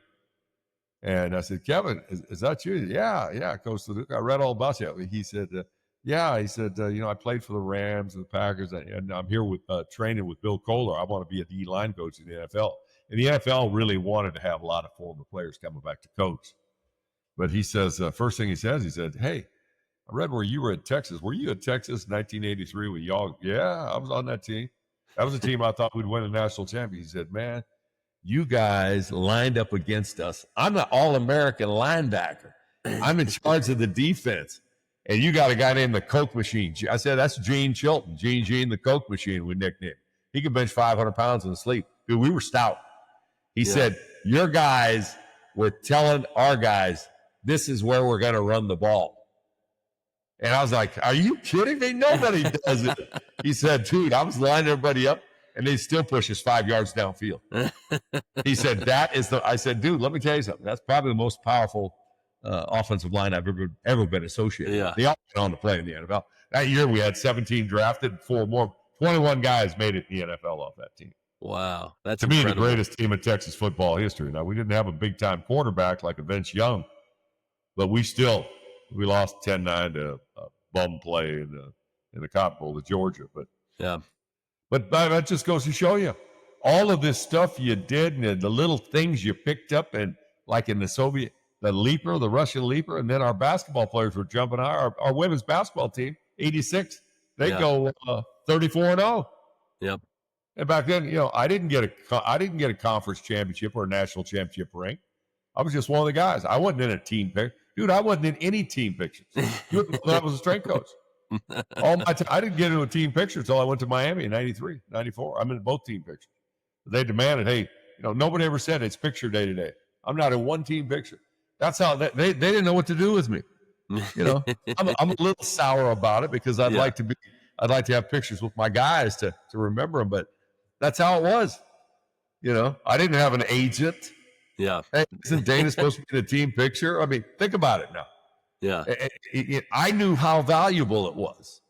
And I said, "Kevin, is that you?" Yeah, Coach LeDuc. I read all about you. He said, "Yeah." He said, I played for the Rams and the Packers, and I'm here with training with Bill Kolar. I want to be a D-line coach in the NFL. And the NFL really wanted to have a lot of former players coming back to coach. But he says, first thing he says, he said, hey, I read where you were at Texas. Were you at Texas in 1983 with y'all? Yeah, I was on that team. That was a team I thought we'd win a national championship. He said, man, you guys lined up against us. I'm an All-American linebacker. I'm in charge of the defense. And you got a guy named the Coke Machine. I said, that's Gene Chilton. Gene, the Coke Machine, we nicknamed him. He could bench 500 pounds in his sleep. Dude, we were stout. He said, your guys were telling our guys, this is where we're going to run the ball. And I was like, are you kidding me? Nobody does it. He said, dude, I was lining everybody up, and they still push us 5 yards downfield. He said, I said, dude, let me tell you something. That's probably the most powerful offensive line I've ever been associated with. They all went on to play in the NFL. That year we had 17 drafted, 4 more. 21 guys made it in the NFL off that team. Wow. That's to me incredible. the greatest team in Texas football history. Now, we didn't have a big-time quarterback like a Vince Young, but we lost 10-9 to bum play in the Cotton Bowl to Georgia. But that just goes to show you all of this stuff you did and the little things you picked up, and like in the Russian leaper, and then our basketball players were jumping high. Our women's basketball team, 86, they go 34-0. Yep. And back then, I didn't get a conference championship or a national championship ring. I was just one of the guys. I wasn't in a team picture. Dude, I wasn't in any team pictures. I was a strength coach. All my time, I didn't get into a team picture until I went to Miami in 93, 94. I'm in both team pictures. They demanded, hey, nobody ever said it's picture day today. I'm not in one team picture. That's how they didn't know what to do with me. I'm a little sour about it because I'd like to have pictures with my guys to remember them, but that's how it was. I didn't have an agent. Yeah. Hey, isn't Dana supposed to be in a team picture? I mean, think about it now. Yeah. I knew how valuable it was.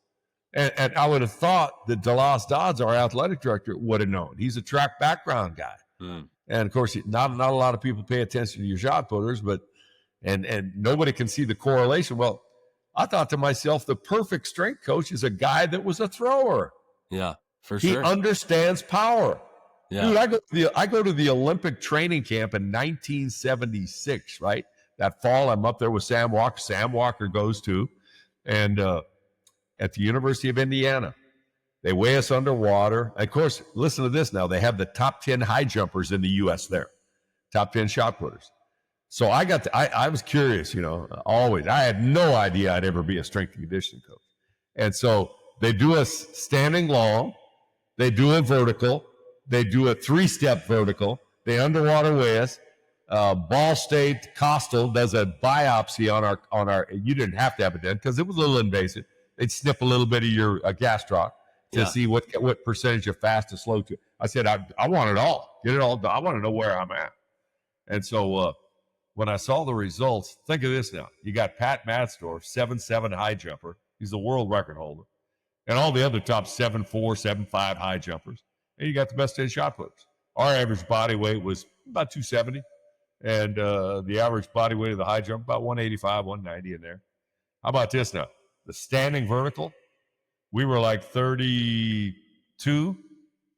And I would have thought that DeLoss Dodds, our athletic director, would have known. He's a track background guy. And of course, not a lot of people pay attention to your shot putters, but and nobody can see the correlation. Well, I thought to myself, the perfect strength coach is a guy that was a thrower. Yeah, for sure. He understands power. Yeah. Dude, I go to the Olympic training camp in 1976, right? That fall, I'm up there with Sam Walker. Sam Walker goes too. And at the University of Indiana, they weigh us underwater. Of course, listen to this now. They have the top 10 high jumpers in the U.S. there, top 10 shot putters. So I was curious, always. I had no idea I'd ever be a strength and conditioning coach. And so they do us standing long. They do it vertical. They do a 3-step vertical. They underwater weigh us. Ball State Coastal does a biopsy on our. You didn't have to have it then because it was a little invasive. They'd snip a little bit of your gastroc to see what percentage of fast to slow to. I said, I want it all. Get it all done. I want to know where I'm at. And so when I saw the results, think of this now. You got Pat Madsdorf, 7'7" high jumper. He's the world record holder. And all the other top 7'4", 7'5" high jumpers. And you got the best 10 shot putters. Our average body weight was about 270. And the average body weight of the high jump, about 185, 190 in there. How about this now? The standing vertical, we were like 32,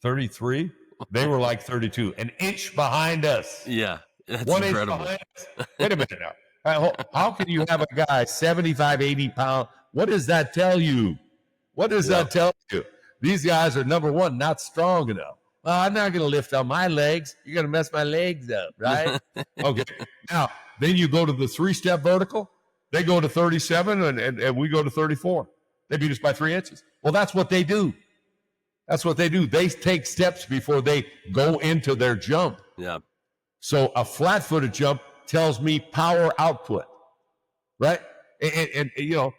33. They were like 32, an inch behind us. Yeah, that's 1 inch incredible. behind us. Wait a minute now. How can you have a guy 75, 80 pounds? What does that tell you? What does that tell you? These guys are, number one, not strong enough. Well, I'm not going to lift on my legs. You're going to mess my legs up, right? Okay. Now, then you go to the 3-step vertical. They go to 37, and we go to 34. They beat us by 3 inches. Well, that's what they do. That's what they do. They take steps before they go into their jump. Yeah. So a flat-footed jump tells me power output, right? And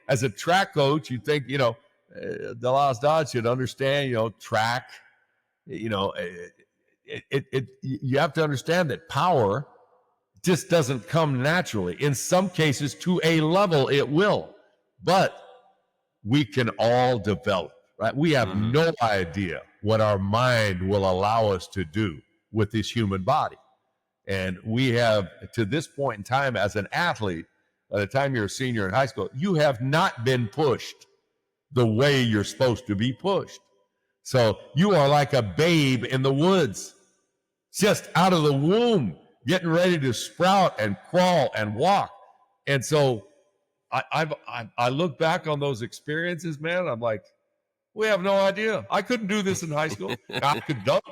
as a track coach, you think, DeLoss Dodds should understand, track. You have to understand that power just doesn't come naturally. In some cases, to a level, it will. But we can all develop, right? We have no idea what our mind will allow us to do with this human body. And we have, to this point in time, as an athlete, by the time you're a senior in high school, you have not been pushed the way you're supposed to be pushed. So you are like a babe in the woods. just out of the womb, getting ready to sprout and crawl and walk. And so I look back on those experiences, man. I'm like, we have no idea. I couldn't do this in high school. I could dunk.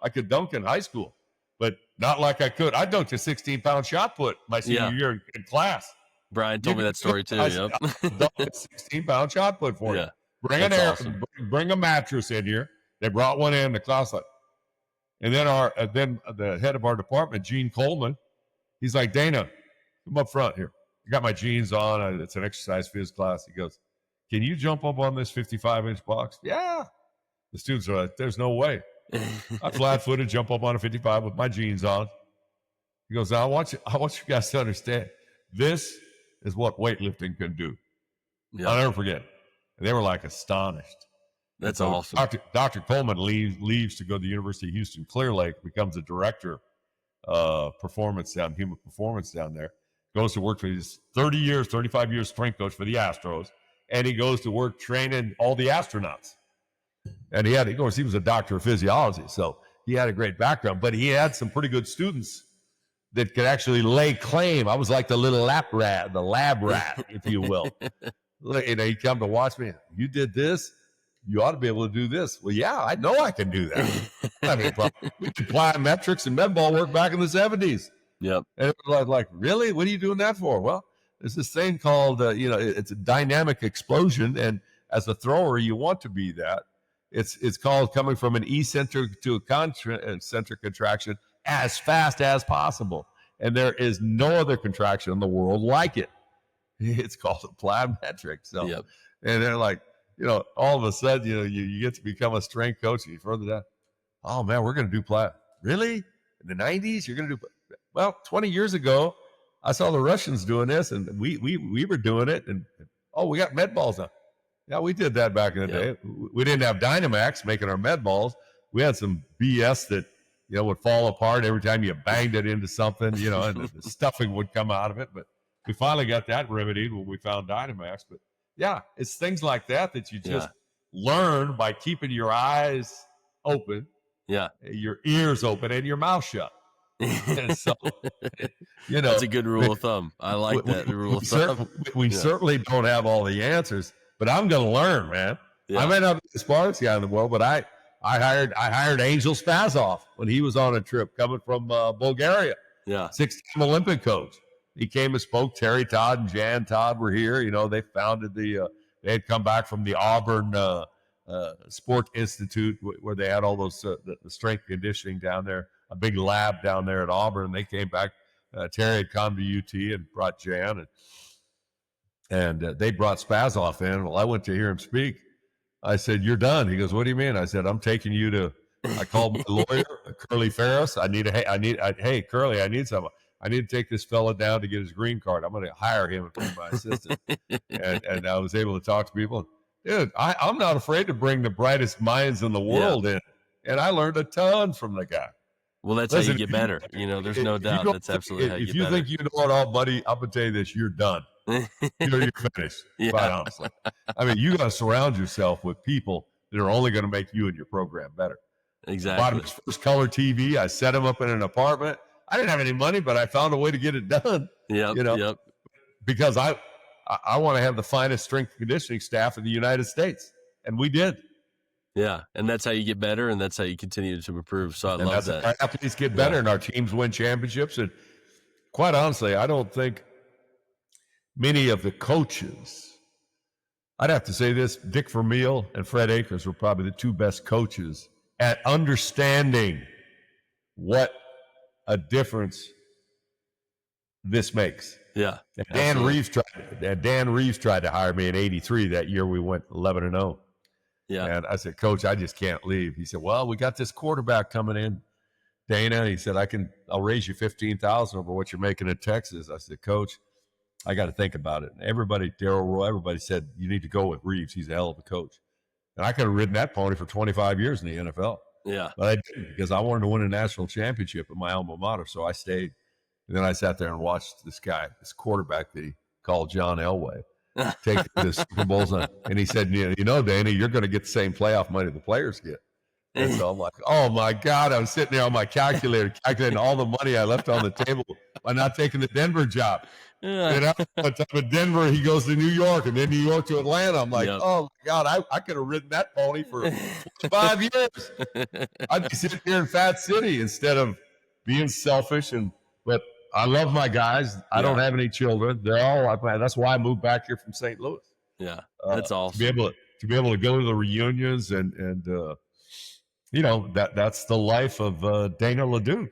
I could dunk in high school, but not like I could. I dunked a 16-pound shot put my senior year in class. Brian told me that story too. I dunked a 16-pound shot put for you. Bring a mattress in here. They brought one in the class. And then the head of our department, Gene Coleman, he's like, Dana, come up front here. I got my jeans on. It's an exercise phys class. He goes, can you jump up on this 55-inch box? Yeah. The students are like, there's no way. I flat-footed, jump up on a 55 with my jeans on. He goes, I want you guys to understand, this is what weightlifting can do. Yeah. I'll never forget. And they were like astonished. That's awesome. Dr. Coleman leaves to go to the University of Houston Clear Lake, becomes a director of human performance down there. Goes to work for his 35 years strength coach for the Astros. And he goes to work training all the astronauts. And of course, he was a doctor of physiology, so he had a great background. But he had some pretty good students that could actually lay claim. I was like the little lab rat, if you will. He'd come to watch me. You did this. You ought to be able to do this. Well, yeah, I know I can do that. I mean, we did plyometrics and med ball work back in the 70s. Yep. And it was like, really? What are you doing that for? Well, there's this thing called, it's a dynamic explosion. And as a thrower, you want to be that. It's called coming from an eccentric to a concentric contraction as fast as possible. And there is no other contraction in the world like it. It's called a plyometric. So, yep. And they're like, all of a sudden, you get to become a strength coach and you further that. Oh man, we're going to do plyo. Really? In the 90s, you're going to do, well, 20 years ago, I saw the Russians doing this and we were doing it. And, we got med balls on. Yeah, we did that back in the day. We didn't have Dynamax making our med balls. We had some BS that, would fall apart every time you banged it into something, and the stuffing would come out of it. But we finally got that remedied when we found Dynamax. But yeah, it's things like that you just learn by keeping your eyes open, your ears open, and your mouth shut. And so, that's a good rule of thumb. I like that rule of thumb. We certainly don't have all the answers, but I'm going to learn, man. Yeah. I may not be the smartest guy in the world, but I hired Angel Spazov when he was on a trip coming from Bulgaria. Yeah, 6-time Olympic coach. He came and spoke. Terry Todd and Jan Todd were here. They founded they had come back from the Auburn Sport Institute where they had all those the strength conditioning down there, a big lab down there at Auburn. They came back. Terry had come to UT and brought Jan, and they brought Spazov in. Well, I went to hear him speak. I said, "You're done." He goes, "What do you mean?" I said, "I'm taking you to." I called my lawyer, Curly Ferris. Hey, Curly, I need something. I need to take this fella down to get his green card. I'm going to hire him and be my assistant. and I was able to talk to people. Dude, I'm not afraid to bring the brightest minds in the world in. And I learned a ton from the guy. Well, that's how you get better. There's no doubt. That's absolutely how you get better. If you think you know it all, buddy, I'm going to tell you this. You're done. You're finished, quite honestly. I mean, you got to surround yourself with people that are only going to make you and your program better. Exactly. I bought him his first color TV. I set him up in an apartment. I didn't have any money, but I found a way to get it done. Yep. Because I want to have the finest strength conditioning staff in the United States, and we did. Yeah, and that's how you get better, and that's how you continue to improve. So I love that. Our athletes get better, and our teams win championships. And quite honestly, I don't think many of the coaches, I'd have to say this, Dick Vermeil and Fred Akers were probably the two best coaches at understanding what a difference this makes. Yeah. Dan Reeves tried to hire me in '83. That year we went 11-0. Yeah. And I said, "Coach, I just can't leave." He said, "Well, we got this quarterback coming in, Dana." He said, I'll raise you $15,000 over what you're making in Texas. I said, "Coach, I got to think about it." And Darryl Roy, everybody said, "You need to go with Reeves. He's a hell of a coach." And I could have ridden that pony for 25 years in the NFL. Yeah. But I didn't, because I wanted to win a national championship at my alma mater. So I stayed. And then I sat there and watched this quarterback that he called John Elway, take the Super Bowls on. And he said, Dana, you're going to get the same playoff money the players get. And so I'm like, oh my God, I was sitting there on my calculator, calculating all the money I left on the table by not taking the Denver job. And out of Denver, he goes to New York, and then New York to Atlanta. I'm like, oh my God, I could have ridden that pony for 5 years. I'd be sitting here in Fat City instead of being selfish. But I love my guys. I don't have any children. They're all. That's why I moved back here from St. Louis. Yeah, that's awesome. To be able to go to the reunions and that's the life of Dana LeDuc.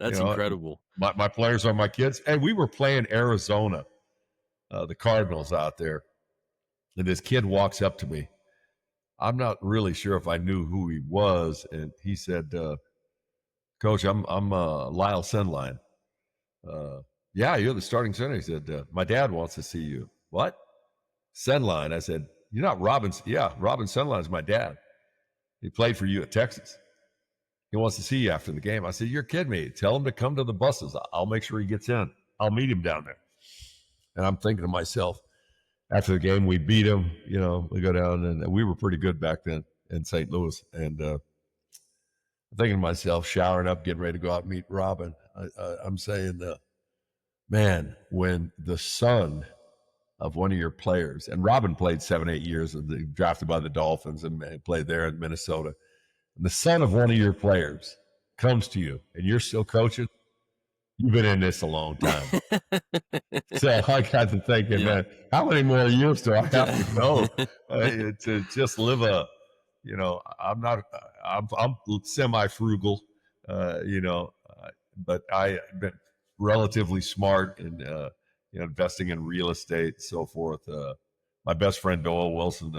That's incredible. My players are my kids. And we were playing Arizona, the Cardinals out there. And this kid walks up to me. I'm not really sure if I knew who he was. And he said, Coach, I'm Lyle Sendline. Yeah, you're the starting center. He said, my dad wants to see you. What? Sendline. I said, you're not Robin. Yeah, Robin Sendline is my dad. He played for you at Texas. He wants to see you after the game. I said, you're kidding me. Tell him to come to the buses. I'll make sure he gets in. I'll meet him down there. And I'm thinking to myself, after the game, we beat him. We go down, and we were pretty good back then in St. Louis. And I'm thinking to myself, showering up, getting ready to go out and meet Robin. I'm saying, man, when the son of one of your players, and Robin played 7-8 years, drafted by the Dolphins and played there in Minnesota. And the son of one of your players comes to you and you're still coaching, you've been in this a long time. So I got to thinking, man, how many more years do I have to go to just live I'm semi-frugal, but I've been relatively smart in investing in real estate and so forth. My best friend Doyle Wilson,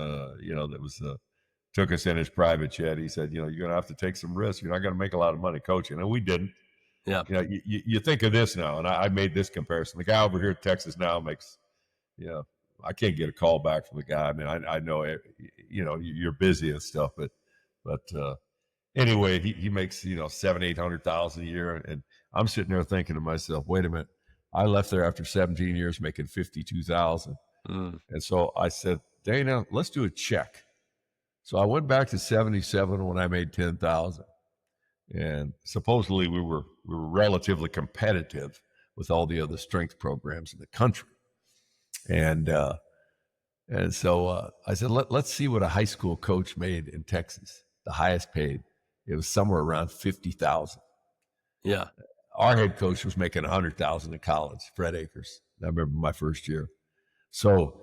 took us in his private jet. He said, you're going to have to take some risks. You're not going to make a lot of money coaching. And we didn't. Yeah. You think of this now, and I made this comparison. The guy over here in Texas now makes, I can't get a call back from the guy. I mean, I know, you're busy and stuff, but anyway, he makes, $700,000-800,000 a year. And I'm sitting there thinking to myself, wait a minute. I left there after 17 years making $52,000. And so I said, Dana, let's do a check. So I went back to 77 when I made 10,000. And supposedly we were relatively competitive with all the other strength programs in the country. And so I said, let's see what a high school coach made in Texas, the highest paid. It was somewhere around 50,000. Yeah. Our head coach was making 100,000 in college, Fred Akers. I remember my first year. So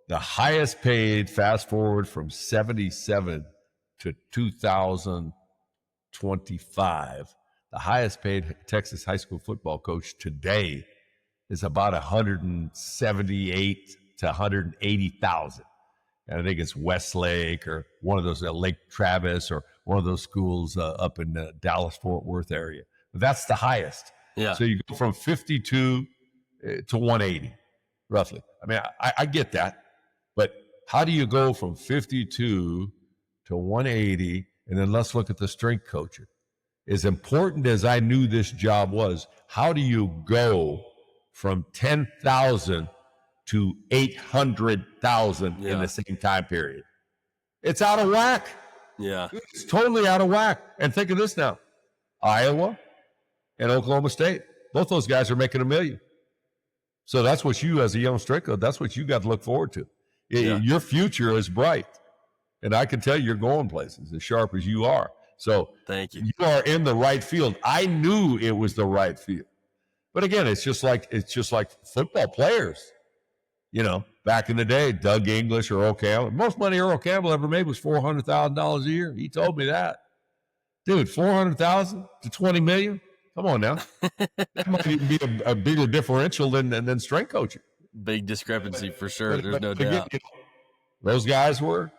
the highest paid, fast forward from 77 to 2025, the highest paid Texas high school football coach today is about 178 to 180,000. And I think it's Westlake or one of those, Lake Travis or one of those schools up in the Dallas-Fort Worth area. That's the highest. Yeah. So you go from 52 to 180, roughly. I mean, I get that. But how do you go from 52 to 180? And then let's look at the strength coaching. As important as I knew this job was, how do you go from 10,000 to 800,000 in the same time period? It's out of whack. Yeah. It's totally out of whack. And think of this now. Iowa and Oklahoma State, both those guys are making $1 million. So that's what you, as a young strength coach, that's what you got to look forward to. Your future is bright. And I can tell you're going places as sharp as you are. So thank you. You are in the right field. I knew it was the right field. But again, it's just like football players. Back in the day, Doug English or Earl Campbell. Most money Earl Campbell ever made was $400,000 a year. He told me that. Dude, $400,000 to $20 million? Come on now. That might even be a bigger differential than strength coaching. Big discrepancy for sure. There's no doubt. Those guys were,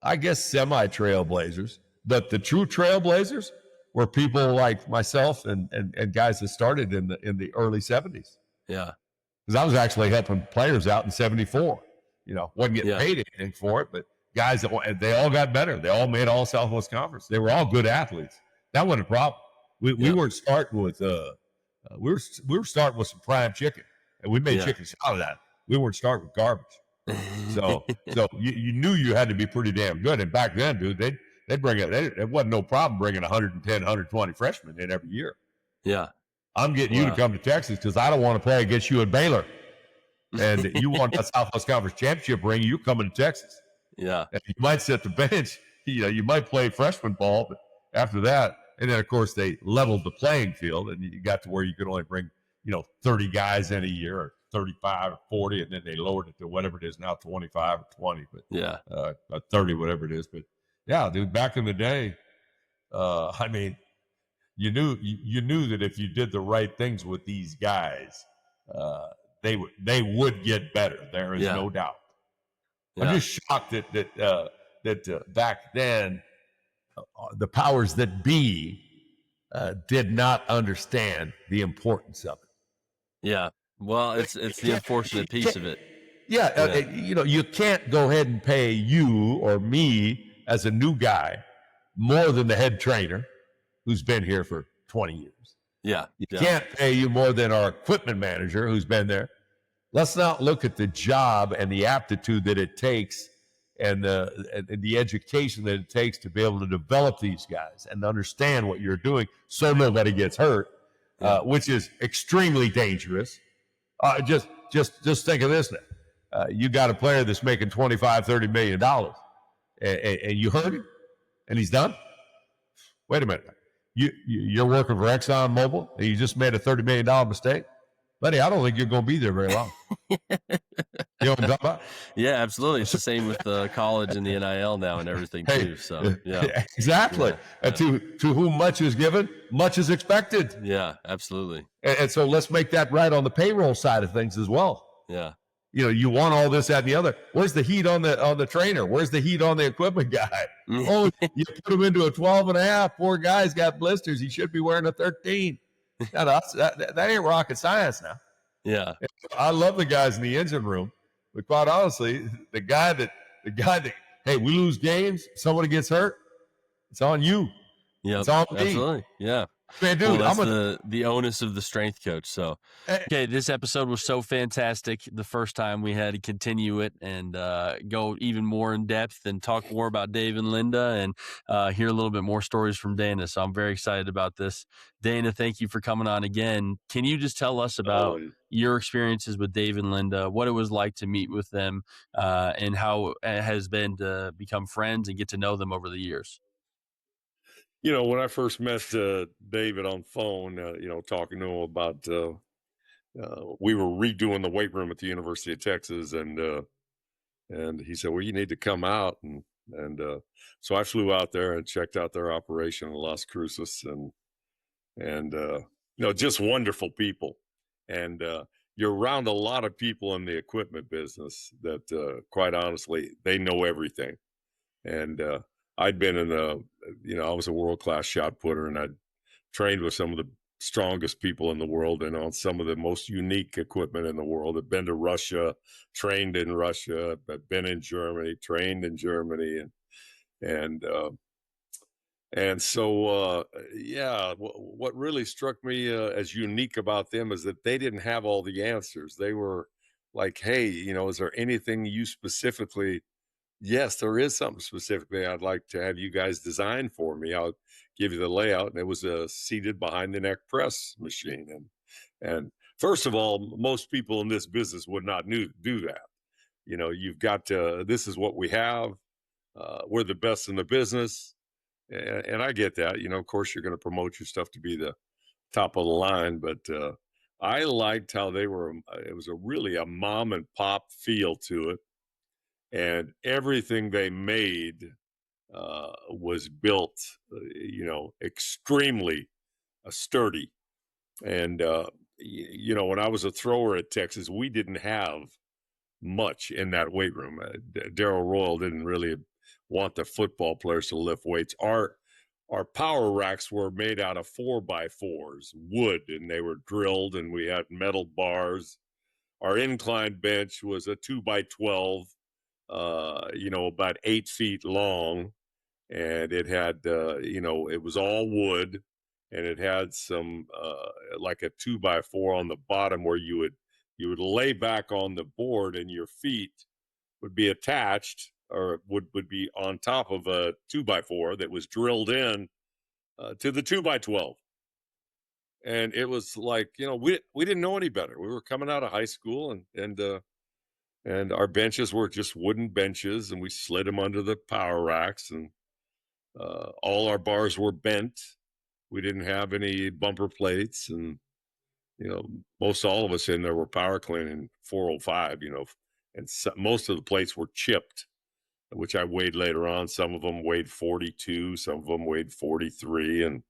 I guess, semi-trailblazers. But the true trailblazers were people like myself and guys that started in the early 70s. Yeah. Because I was actually helping players out in 74. Wasn't getting paid anything for it, but guys, they all got better. They all made all Southwest Conference. They were all good athletes. That wasn't a problem. We weren't starting with we were starting with some prime chicken, and we made chicken salad out of it. We weren't starting with garbage. So you knew you had to be pretty damn good. And back then, dude, they'd bring it. It wasn't no problem bringing 110, 120 freshmen in every year. Yeah. I'm getting you to come to Texas because I don't want to play against you at Baylor. And you want that Southwest Conference championship ring, you're coming to Texas. Yeah. And you might sit the bench. You might play freshman ball, but after that, and then of course they leveled the playing field, and you got to where you could only bring 30 guys in a year, or 35 or 40, and then they lowered it to whatever it is now, 25 or 20, but yeah, 30, whatever it is. But yeah, dude, back in the day, I mean, you knew that if you did the right things with these guys, they would get better. There is no doubt. I'm just shocked that back then the powers that be did not understand the importance of it. Yeah. Well, it's the unfortunate piece of it. Yeah, you can't go ahead and pay you or me as a new guy more than the head trainer who's been here for 20 years. Yeah. You can't pay you more than our equipment manager who's been there. Let's not look at the job and the aptitude that it takes and the education that it takes to be able to develop these guys and understand what you're doing so nobody gets hurt, which is extremely dangerous. Just think of this now. You got a player that's making $25-30 million and you hurt him and he's done. Wait a minute. You're working for ExxonMobil and you just made a $30 million mistake? Buddy, I don't think you're going to be there very long. You know what I'm talking about? Yeah, absolutely. It's the same with the college and the NIL now and everything too. So yeah, exactly. Yeah. To whom much is given, much is expected. Yeah, absolutely. And so let's make that right on the payroll side of things as well. Yeah. You want all this, that, and the other. Where's the heat on the trainer? Where's the heat on the equipment guy? Oh, you put him into a 12.5. Poor guy's got blisters. He should be wearing a 13. That ain't rocket science now. Yeah. I love the guys in the engine room, but quite honestly, the guy that, hey, we lose games, somebody gets hurt, it's on you. Yeah, it's on me. Absolutely. Yeah. Man, dude, well, that's the onus of the strength coach. So, okay, this episode was so fantastic. The first time we had to continue it and go even more in depth and talk more about Dave and Linda and hear a little bit more stories from Dana. So I'm very excited about this. Dana, thank you for coming on again. Can you just tell us about your experiences with Dave and Linda, what it was like to meet with them, and how it has been to become friends and get to know them over the years? When I first met David on phone, talking to him about, we were redoing the weight room at the University of Texas, and he said, well, you need to come out. And so I flew out there and checked out their operation in Las Cruces, and just wonderful people. And you're around a lot of people in the equipment business that, quite honestly, they know everything. And I'd been I was a world-class shot putter, and I'd trained with some of the strongest people in the world and on some of the most unique equipment in the world. I've been to Russia, trained in Russia, I've been in Germany, trained in Germany. And so, what really struck me as unique about them is that they didn't have all the answers. They were like, hey, is there anything you specifically... Yes, there is something specifically I'd like to have you guys design for me. I'll give you the layout. And it was a seated behind the neck press machine. And first of all, most people in this business would not do that. You've got to, this is what we have. We're the best in the business. And I get that. Of course, you're going to promote your stuff to be the top of the line. But I liked how they were, it was really a mom and pop feel to it. And everything they made was built, extremely sturdy. And, when I was a thrower at Texas, we didn't have much in that weight room. Darrell Royal didn't really want the football players to lift weights. Our power racks were made out of 4x4s, wood, and they were drilled, and we had metal bars. Our incline bench was a 2x12. About 8 feet long, and it had, it was all wood, and it had some, like a 2x4 on the bottom where you would lay back on the board and your feet would be attached or would be on top of a 2x4 that was drilled in to the 2x12. And it was like, we didn't know any better. We were coming out of high school, and our benches were just wooden benches, and we slid them under the power racks, and all our bars were bent. We didn't have any bumper plates, and most all of us in there were power cleaning 405, and most of the plates were chipped, which I weighed later on. Some of them weighed 42, some of them weighed 43, and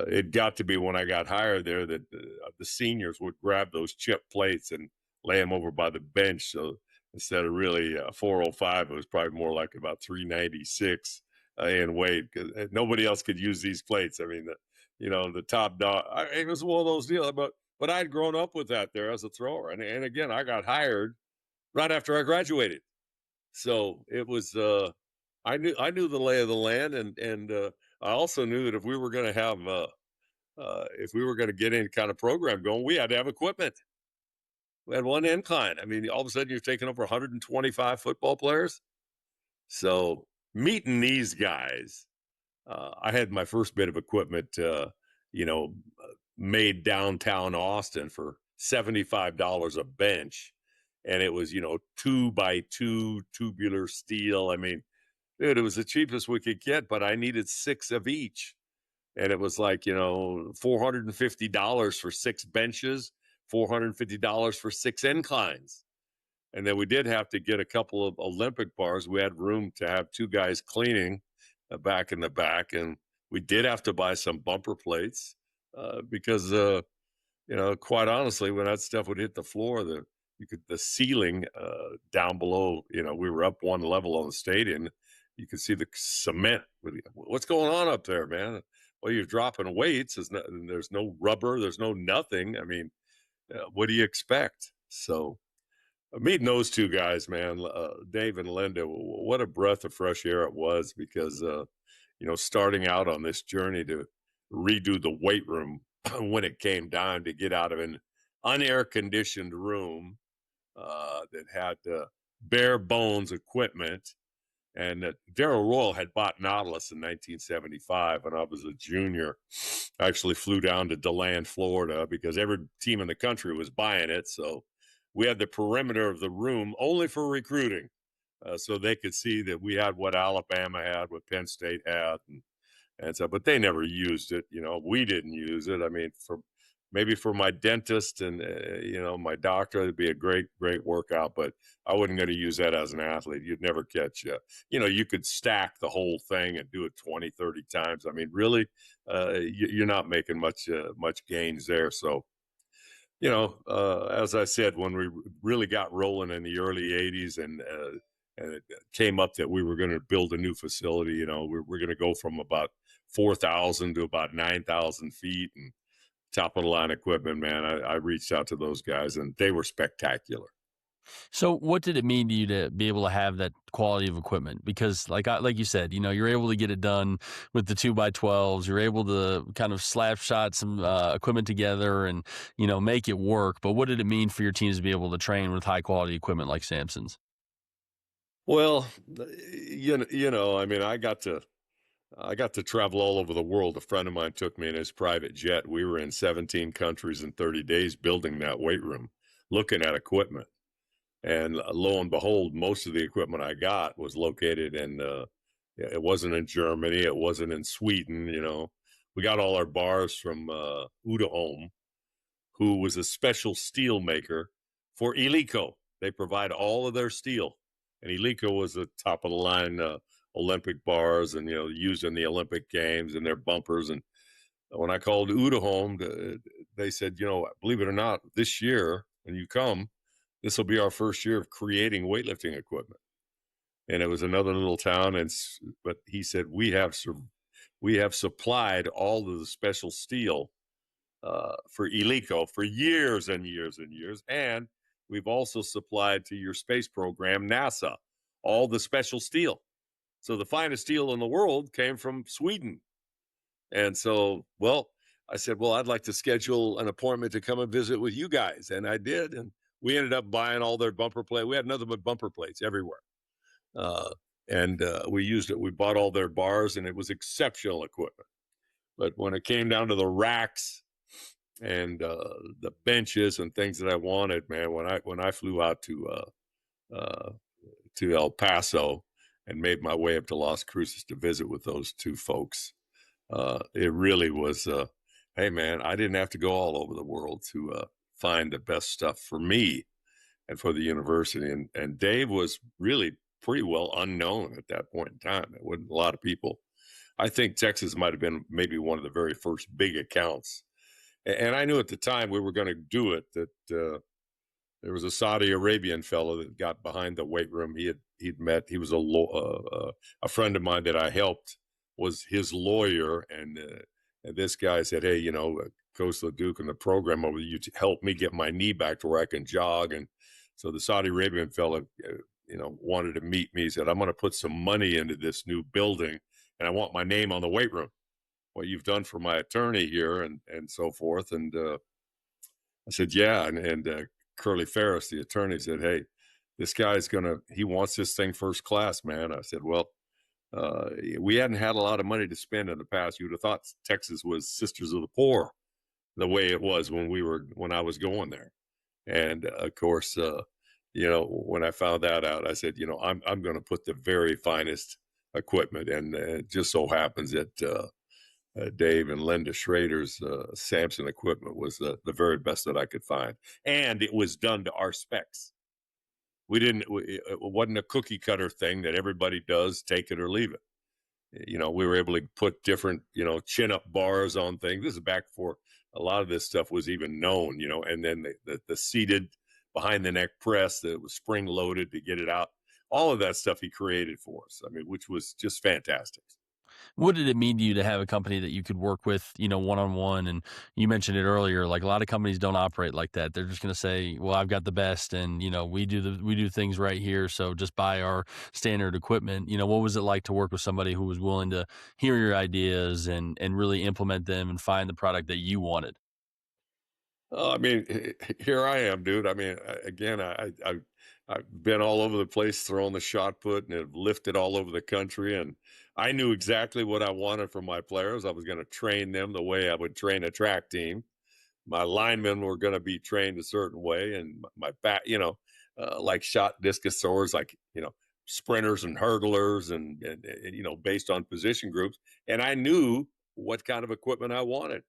it got to be when I got hired there that the seniors would grab those chip plates and lay them over by the bench. So instead of really 405, it was probably more like about 396 in weight, because nobody else could use these plates. I mean, the top dog. It was one of those deals. But I'd grown up with that there as a thrower, and again, I got hired right after I graduated. So it was. I knew the lay of the land, and I also knew that if we were going to have if we were going to get any kind of program going, we had to have equipment. We had one incline. I mean, all of a sudden you're taking over 125 football players. So meeting these guys, I had my first bit of equipment, you know, made downtown Austin for $75 a bench. And it was, 2x2 tubular steel. I mean, dude, it was the cheapest we could get, but I needed 6 of each. And it was like, $450 for 6 benches, $450 for 6 inclines. And then we did have to get a couple of Olympic bars. We had room to have 2 guys cleaning back in the back. And we did have to buy some bumper plates because, quite honestly, when that stuff would hit the floor, the ceiling down below, we were up one level on the stadium. You could see the cement. What's going on up there, man? Well, you're dropping weights. There's no rubber. There's no nothing. I mean, what do you expect? So meeting those 2 guys, man, Dave and Linda, what a breath of fresh air it was, because, starting out on this journey to redo the weight room when it came down to get out of an unair conditioned room that had bare bones equipment. And Darrell Royal had bought Nautilus in 1975 when I was a junior. I actually flew down to DeLand, Florida, because every team in the country was buying it. So we had the perimeter of the room only for recruiting, so they could see that we had what Alabama had, what Penn State had, and so. But they never used it. We didn't use it. I mean, maybe for my dentist and my doctor, it'd be a great workout, but I wasn't going to use that as an athlete. You'd never catch you could stack the whole thing and do it 20, 30 times. I mean, really, you're not making much gains there. So, as I said, when we really got rolling in the early 80s, and it came up that we were going to build a new facility, we're going to go from about 4,000 to about 9,000 feet, and top of the line equipment, man. I reached out to those guys, and they were spectacular. So what did it mean to you to be able to have that quality of equipment? Because like you said, you're able to get it done with the 2x12s. You're able to kind of slap shot some equipment together and, make it work. But what did it mean for your teams to be able to train with high quality equipment like Samson's? Well, I mean, I got to travel all over the world. A friend of mine took me in his private jet. We were in 17 countries in 30 days building that weight room, looking at equipment. And lo and behold, most of the equipment I got was located in, it wasn't in Germany. It wasn't in Sweden. We got all our bars from Uddeholm, who was a special steel maker for Eleiko. They provide all of their steel. And Eleiko was the top of the line Olympic bars, and, used in the Olympic Games and their bumpers. And when I called Uddeholm, they said, believe it or not, this year when you come, this will be our first year of creating weightlifting equipment. And it was another little town, but he said, we have supplied all of the special steel for Eleiko for years and years and years, and we've also supplied to your space program, NASA, all the special steel. So the finest steel in the world came from Sweden. And so, I said, I'd like to schedule an appointment to come and visit with you guys. And I did. And we ended up buying all their bumper plates. We had nothing but bumper plates everywhere. and we used it. We bought all their bars, and it was exceptional equipment. But when it came down to the racks and the benches and things that I wanted, man, when I flew out to El Paso and made my way up to Las Cruces to visit with those two folks, it really was. Hey, man, I didn't have to go all over the world to find the best stuff for me and for the university. And Dave was really pretty well unknown at that point in time. It wasn't a lot of people. I think Texas might have been maybe one of the very first big accounts. And I knew at the time we were going to do it that there was a Saudi Arabian fellow that got behind the weight room. He'd met. He was a friend of mine that I helped, was his lawyer, and this guy said, "Hey, Coach LeDuc and the program over you to help me get my knee back to where I can jog." And so the Saudi Arabian fellow, wanted to meet me. He said, "I'm going to put some money into this new building, and I want my name on the weight room. What you've done for my attorney here, and so forth." And I said, "Yeah." And Curly Ferris, the attorney, said, "Hey, this guy's he wants this thing first class, man." I said, "Well, we hadn't had a lot of money to spend in the past. You would have thought Texas was Sisters of the Poor, the way it was when I was going there." And of course, when I found that out, I said, I'm going to put the very finest equipment. And it just so happens that Dave and Linda Schrader's Samson equipment was the very best that I could find, and it was done to our specs. It wasn't a cookie cutter thing that everybody does, take it or leave it. We were able to put different, chin up bars on things. This is back before a lot of this stuff was even known, and then the seated behind the neck press that was spring loaded to get it out. All of that stuff he created for us. I mean, which was just fantastic. What did it mean to you to have a company that you could work with, one-on-one? And you mentioned it earlier, like a lot of companies don't operate like that. They're just going to say, well, I've got the best, and, we do things right here, so just buy our standard equipment. What was it like to work with somebody who was willing to hear your ideas and really implement them and find the product that you wanted? I mean, here I am, dude. I mean, again, I've been all over the place throwing the shot put and have lifted all over the country. And I knew exactly what I wanted from my players. I was going to train them the way I would train a track team. My linemen were going to be trained a certain way, and my back, like shot discus throwers, like sprinters and hurdlers, and based on position groups. And I knew what kind of equipment I wanted,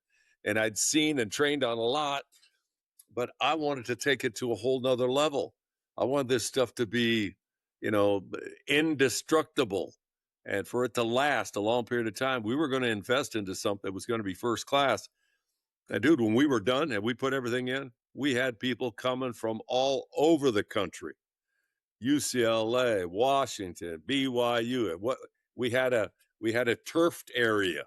and I'd seen and trained on a lot, but I wanted to take it to a whole nother level. I wanted this stuff to be, indestructible, and for it to last a long period of time. We were going to invest into something that was going to be first class. And dude, when we were done and we put everything in, we had people coming from all over the country. UCLA, Washington, BYU. We had a turfed area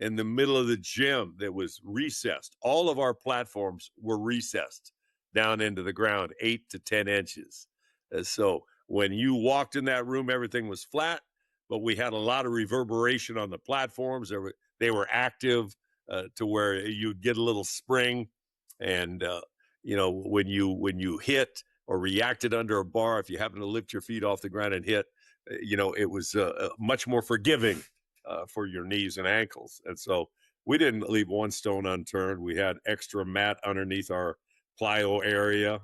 in the middle of the gym that was recessed. All of our platforms were recessed down into the ground, 8 to 10 inches. And so when you walked in that room, everything was flat, but we had a lot of reverberation on the platforms. They were active to where you'd get a little spring. And, when you hit or reacted under a bar, if you happen to lift your feet off the ground and hit, it was much more forgiving for your knees and ankles. And so we didn't leave one stone unturned. We had extra mat underneath our plyo area,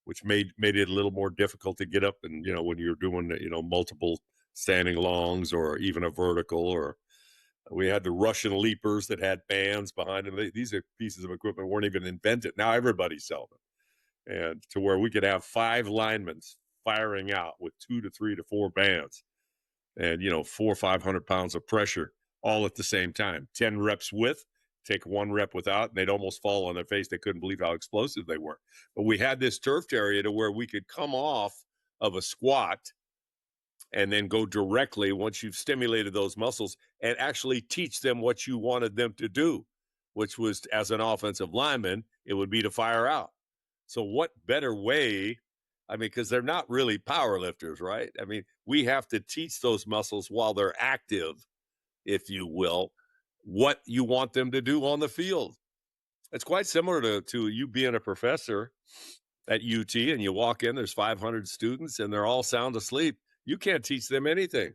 which made it a little more difficult to get up. And, when you're doing, multiple standing longs or even a vertical, or we had the Russian leapers that had bands behind them. These are pieces of equipment weren't even invented. Now everybody's selling them. And to where we could have 5 linemen firing out with 2 to 3 to 4 bands, and 400 or 500 pounds of pressure all at the same time. 10 reps with, take 1 rep without, and they'd almost fall on their face. They couldn't believe how explosive they were. But we had this turfed area to where we could come off of a squat and then go directly, once you've stimulated those muscles, and actually teach them what you wanted them to do, which was, as an offensive lineman, it would be to fire out. So what better way? I mean, because they're not really power lifters, right? I mean, we have to teach those muscles while they're active, if you will, what you want them to do on the field. It's quite similar to you being a professor at UT, and you walk in, there's 500 students, and they're all sound asleep. You can't teach them anything.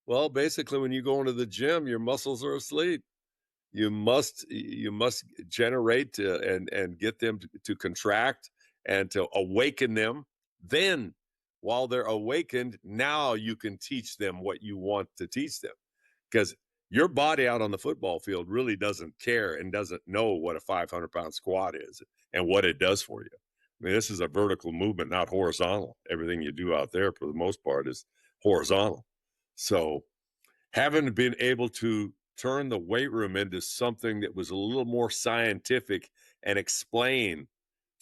Well, basically, when you go into the gym, your muscles are asleep. You must generate and get them to contract and to awaken them. Then, while they're awakened, now you can teach them what you want to teach them, because your body out on the football field really doesn't care and doesn't know what a 500-pound squat is and what it does for you. I mean, this is a vertical movement, not horizontal. Everything you do out there, for the most part, is horizontal. So, having been able to turn the weight room into something that was a little more scientific and explain,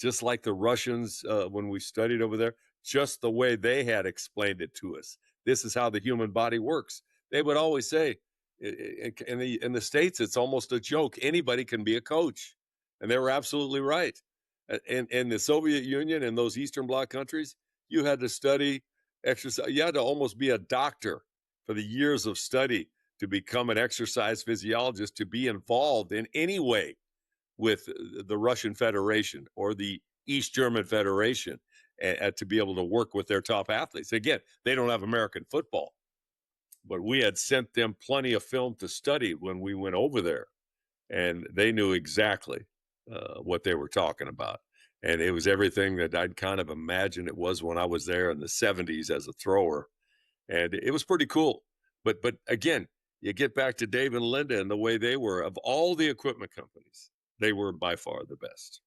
just like the Russians when we studied over there, just the way they had explained it to us. This is how the human body works. They would always say, in the States, it's almost a joke. Anybody can be a coach. And they were absolutely right. In the Soviet Union and those Eastern Bloc countries, you had to study exercise. You had to almost be a doctor for the years of study to become an exercise physiologist, to be involved in any way with the Russian Federation or the East German Federation, to be able to work with their top athletes. Again, they don't have American football, but we had sent them plenty of film to study when we went over there, and they knew exactly what they were talking about. And it was everything that I'd kind of imagined it was when I was there in the 70s as a thrower. And it was pretty cool. But again, you get back to Dave and Linda and the way they were. Of all the equipment companies, they were by far the best.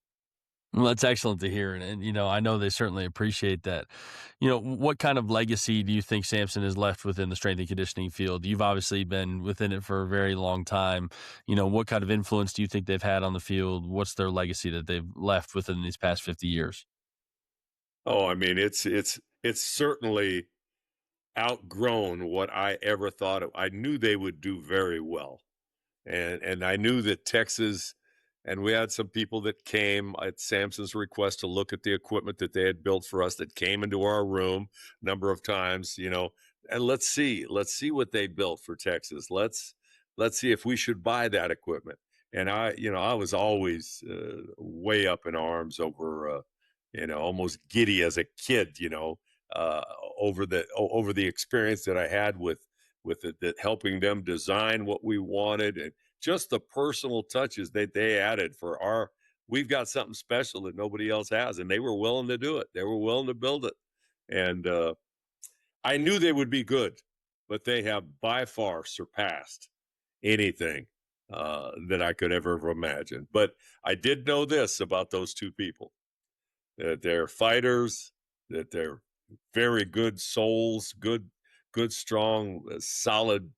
Well, that's excellent to hear, and I know they certainly appreciate that. What kind of legacy do you think Samson has left within the strength and conditioning field? You've obviously been within it for a very long time. What kind of influence do you think they've had on the field? What's their legacy that they've left within these past 50 years? Oh, I mean, it's certainly outgrown what I ever thought of. I knew they would do very well. And I knew that Texas, and we had some people that came at Samson's request to look at the equipment that they had built for us, that came into our room a number of times, and let's see what they built for Texas. Let's see if we should buy that equipment. And I was always way up in arms over, almost giddy as a kid, uh, over the experience that I had with it, that helping them design what we wanted, and just the personal touches that they added for we've got something special that nobody else has, and they were willing to do it. They were willing to build it. And I knew they would be good, but they have by far surpassed anything that I could ever have imagined. But I did know this about those two people, that they're fighters, that they're very good souls, good, strong, solid,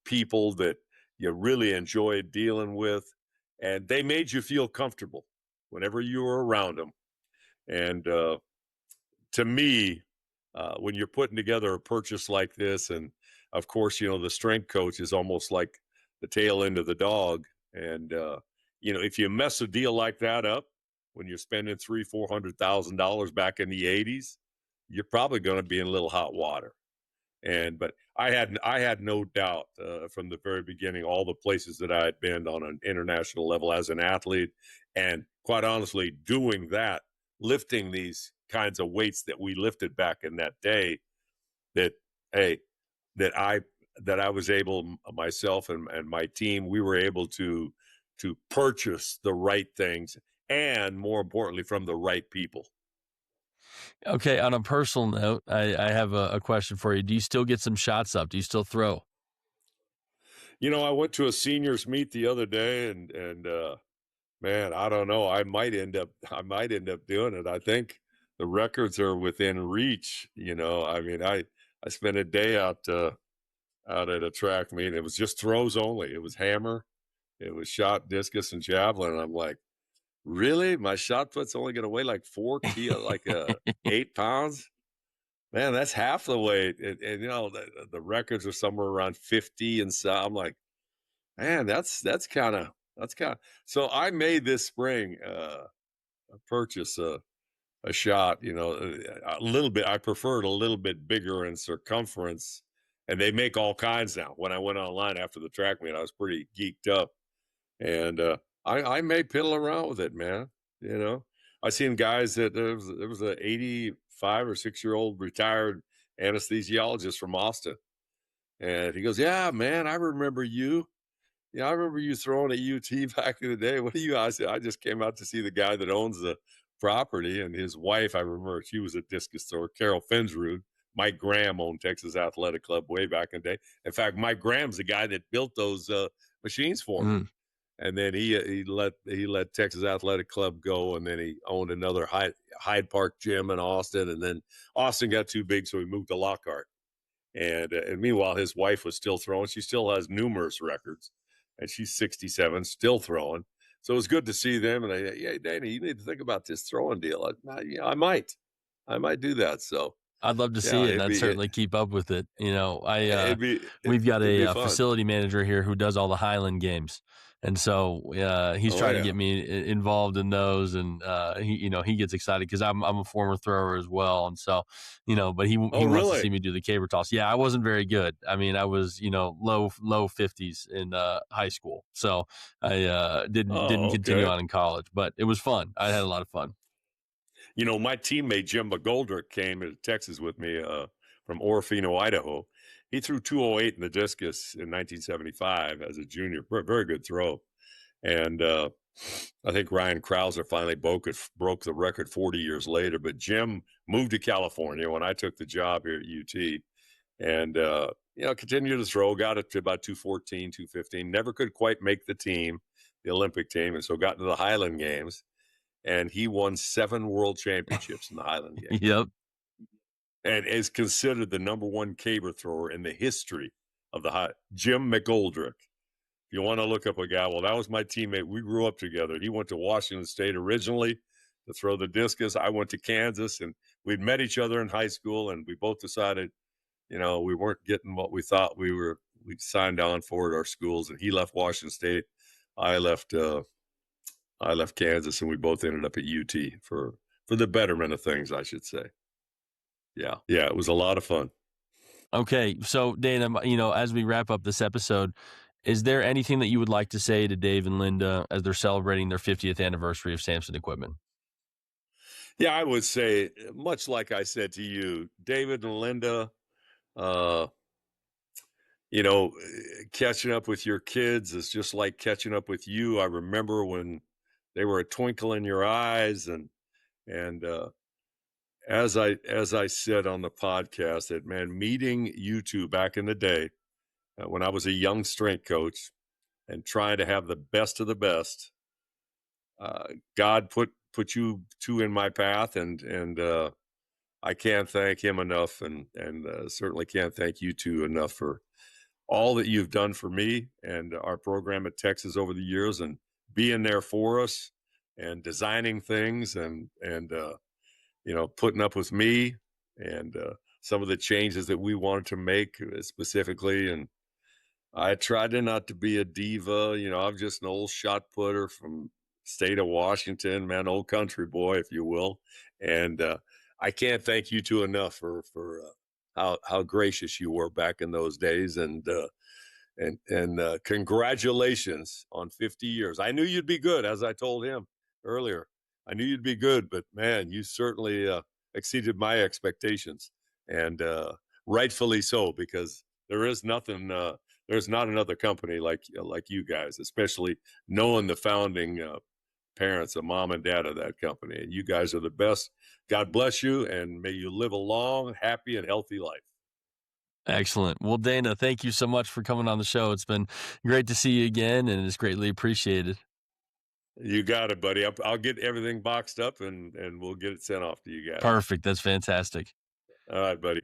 people that you really enjoyed dealing with, and they made you feel comfortable whenever you were around them. And to me, when you're putting together a purchase like this, and of course, the strength coach is almost like the tail end of the dog. And if you mess a deal like that up when you're spending $300,000-400,000 back in the '80s, you're probably going to be in a little hot water. But I had no doubt from the very beginning, all the places that I had been on an international level as an athlete, and quite honestly, doing that, lifting these kinds of weights that we lifted back in that day, that hey, that I was able, myself and my team, we were able to purchase the right things, and more importantly, from the right people. Okay, on a personal note, I have a question for you. Do you still get some shots up? Do you still throw? I went to a seniors meet the other day, and man, I don't know. I might end up doing it. I think the records are within reach. I mean, I spent a day out at a track meet. It was just throws only. It was hammer, it was shot, discus, and javelin. And I'm like, really? My shot put's only going to weigh like 4 kilo, like 8 pounds? Man, that's half the weight. And the records are somewhere around 50, and so I'm like, man, that's kind of. So I made this spring purchase a shot, a little bit. I preferred a little bit bigger in circumference, and they make all kinds now. When I went online after the track meet, I was pretty geeked up, and I may piddle around with it, man. You know, I seen guys that there was a 85 or 6-year-old retired anesthesiologist from Austin, and he goes, "Yeah, man, I remember you. Yeah, I remember you throwing at UT back in the day. What do you?" I said, "I just came out to see the guy that owns the property and his wife. I remember she was a discus thrower, Carol Finsrud. Mike Graham owned Texas Athletic Club way back in the day. In fact, Mike Graham's the guy that built those machines for me. Mm. And then he let Texas Athletic Club go, and then he owned another Hyde Park gym in Austin, and then Austin got too big, so he moved to Lockhart. And meanwhile, his wife was still throwing. She still has numerous records, and she's 67, still throwing. So it was good to see them. And hey, Danny, you need to think about this throwing deal. I might do that. So I'd love to yeah, see it, and I'd certainly keep up with it. We've got it'd be a fun. facility manager here who does all the Highland games, and so he's Oh trying to yeah. get me involved in those, and he gets excited because I'm a former thrower as well, and so but he Oh wants to really? see me do the caber toss. Yeah, I wasn't very good. I mean, I was low 50s in high school, so I didn't Oh continue okay. on in college, but it was fun. I had a lot of fun. My teammate Jim McGoldrick came to Texas with me from Orofino, Idaho. He threw 208 in the discus in 1975 as a junior. Very good throw. And I think Ryan Krauser finally broke the record 40 years later. But Jim moved to California when I took the job here at UT, and continued to throw. Got it to about 214, 215. Never could quite make the team, the Olympic team, and so got into the Highland Games. And he won 7 world championships in the Highland Games, Yep. and is considered the number one caber thrower in the history of Jim McGoldrick. If you want to look up a guy, well, that was my teammate. We grew up together. He went to Washington State originally to throw the discus. I went to Kansas, and we'd met each other in high school, and we both decided, we weren't getting what we thought we signed on for at our schools. And he left Washington State. I left Kansas, and we both ended up at UT for the betterment of things, I should say. Yeah, it was a lot of fun. Okay, so Dana, as we wrap up this episode, is there anything that you would like to say to Dave and Linda as they're celebrating their 50th anniversary of Samson Equipment? Yeah, I would say, much like I said to you, David and Linda, uh, catching up with your kids is just like catching up with you. I remember when they were a twinkle in your eyes, and as I said on the podcast, that man, meeting you two back in the day when I was a young strength coach and trying to have the best of the best, God put you two in my path, and I can't thank him enough, and certainly can't thank you two enough for all that you've done for me and our program at Texas over the years, and being there for us, and designing things, and putting up with me, and some of the changes that we wanted to make specifically. And I tried to not to be a diva. I'm just an old shot putter from state of Washington, man, old country boy, if you will. And I can't thank you two enough for how gracious you were back in those days. And congratulations on 50 years. I knew you'd be good, as I told him earlier. I knew you'd be good, but man, you certainly exceeded my expectations, and rightfully so, because there is nothing. There's not another company like you guys, especially knowing the founding parents, the mom and dad of that company. And you guys are the best. God bless you, and may you live a long, happy, and healthy life. Excellent. Well, Dana, thank you so much for coming on the show. It's been great to see you again, and it's greatly appreciated. You got it, buddy. I'll get everything boxed up, and we'll get it sent off to you guys. Perfect. That's fantastic. All right, buddy.